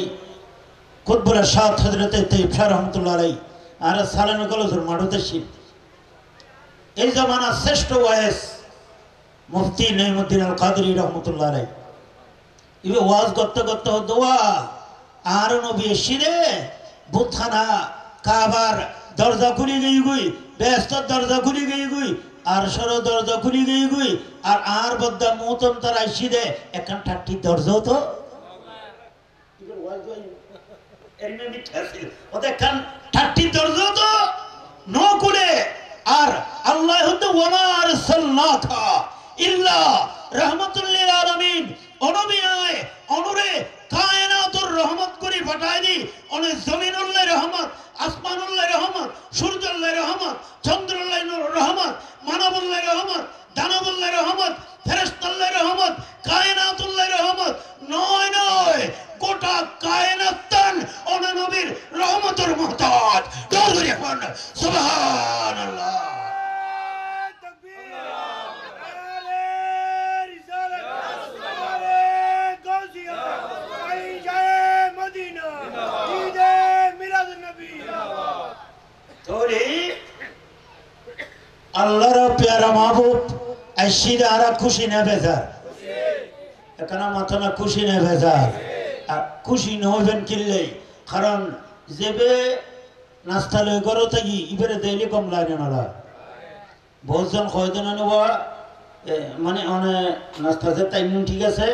কুতবুল শাহ হযরত তাইফা রাহমাতুল্লাহ আলাইহি আর সালানু কলজুর মাড়ুতে শিব এই জামানা শ্রেষ্ঠ ওয়াইস মুফতি নেইমুদ্দিন আল কাদরি রাহমাতুল্লাহ আলাইহি ইবে ওয়াজ করতে করতে দোয়া আর নবী এসি দে বুতখানা কাবার দরজা খুলি গই গই ব্যস্ত দরজা খুলি গই গই আর সর দরজা খুলি গই গই আর বদ্দা মুতম তার আইসি দে এখন ঠাট্টি দরজাও তো এরমে মিঠা ছিল ওদের কান ঠাট্টি দরজাও তো নো খুলে আর আল্লাহ হতে ওমা আরসালনাকা ইল্লা রাহমাতুল লিল আলামিন অনবী আয় অনুরে কায়নাতুর রহমত করি পাঠায় দি অনে জমিনুল্লাহ রহমত আসমানুল্লাহ রহমত সূর্যুল্লাহ রহমত চন্দ্রুল্লাহ রহমত মানবুল্লাহ রহমত দানবুল্লাহ রহমত ফেরেশতাল্লাহ রহমত কায়নাতুল্লাহ রহমত নয় নয় গোটা কায়নাতান অনে নবীর রহমতের মুহতাজ দরুদ পড়ুন সুবহানাল্লাহ আল্লাহর প্যারা মাহবুব আশিদ আরা খুশি না বেজার এখানে মাথা না খুশি না বেজার আর খুশি নহবেন কিনলে কারণ যেবে নাস্তা লই করো থাকি ইবারে দেইলে কম লাগে না বহুজন কয়জন আনবা মানে অনেক নাস্তা আছে টাইম ঠিক আছে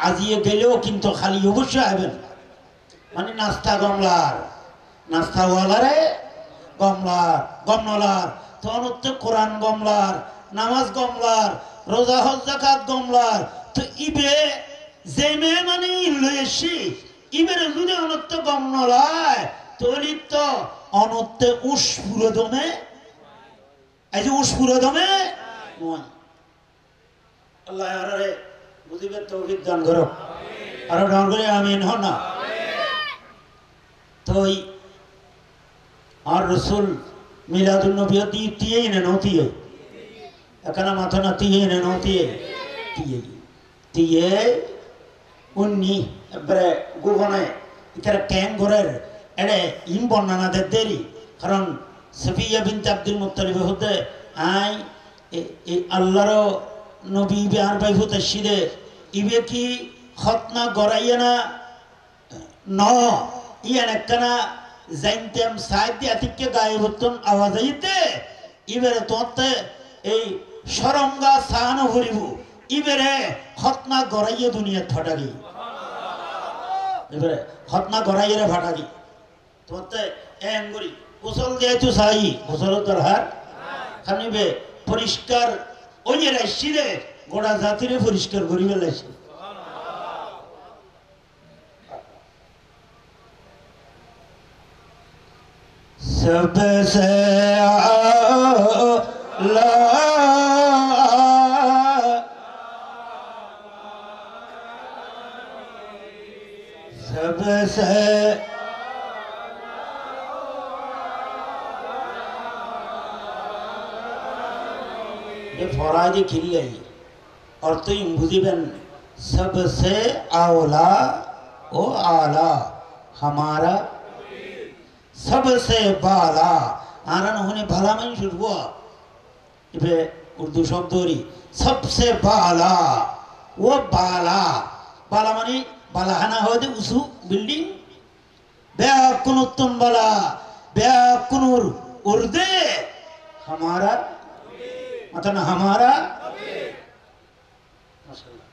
আজিয়ে গেলেও কিন্তু খালি অবশ্যই আসবেন মানে নাস্তা গমলার নাস্তা ওয়ালারে গমলার গমনলার তখন হচ্ছে কোরআন গমলার নামাজ গমলার রোজা হজ যাকাত গমলার তো ইবে যে মেয়ে মানে লইছি ইবের যদি অনত্য গমনলায় তলি তো অনত্তে উষ্পুরে দমে এই যে উষ্পুরে দমে নয় আল্লাহ আরে বুঝিবে তৌফিক দান করো আর দান করে আমিন হন না তো আর রসুল মিলাদুন নবী তিয়ে না নতিয়ে এখানে মাথা না তিয়ে না নতিয়ে তিয়ে তিয়ে উন্নি এবারে গোপনে ইতারা ক্যাং ঘরের এড়ে ইম বর্ণনা দেরি কারণ সফিয়া বিনতে আব্দুল মুত্তালিব হতে আই এই আল্লাহর নবী বিহার পাই হতে শিরে ইবে কি খতনা গড়াইয়া না ন ইয়ান একখানা জানতাম সাহিত্য আতিককে গায়ে বর্তন আওয়াজ আইতে ইবেরে তোতে এই সরঙ্গা সাহানো ভরিব ইবেরে খতনা গড়াইয়া দুনিয়াত ফাটাগি এবারে খতনা গড়াইয়া ফাটাগি তোতে এঙ্গুরি গোসল যেহেতু চাই গোসলের দরকার খানিবে পরিষ্কার ওই রাইছিরে গোড়া জাতিরে পরিষ্কার করি ফেলাইছে सबसे आला सबसे ये फौरादी खिल्ले और तो यूं बुझिबेन सबसे आला ओ आला हमारा सबसे बाला आनन होने भला में शुरू हुआ ये उर्दू शब्दोरी सबसे बाला वो बाला बाला मानी बाला हना हो दे उसु बिल्डिंग बेकुन उत्तम बाला बेकुन उर्दे हमारा मतलब हमारा माशाल्लाह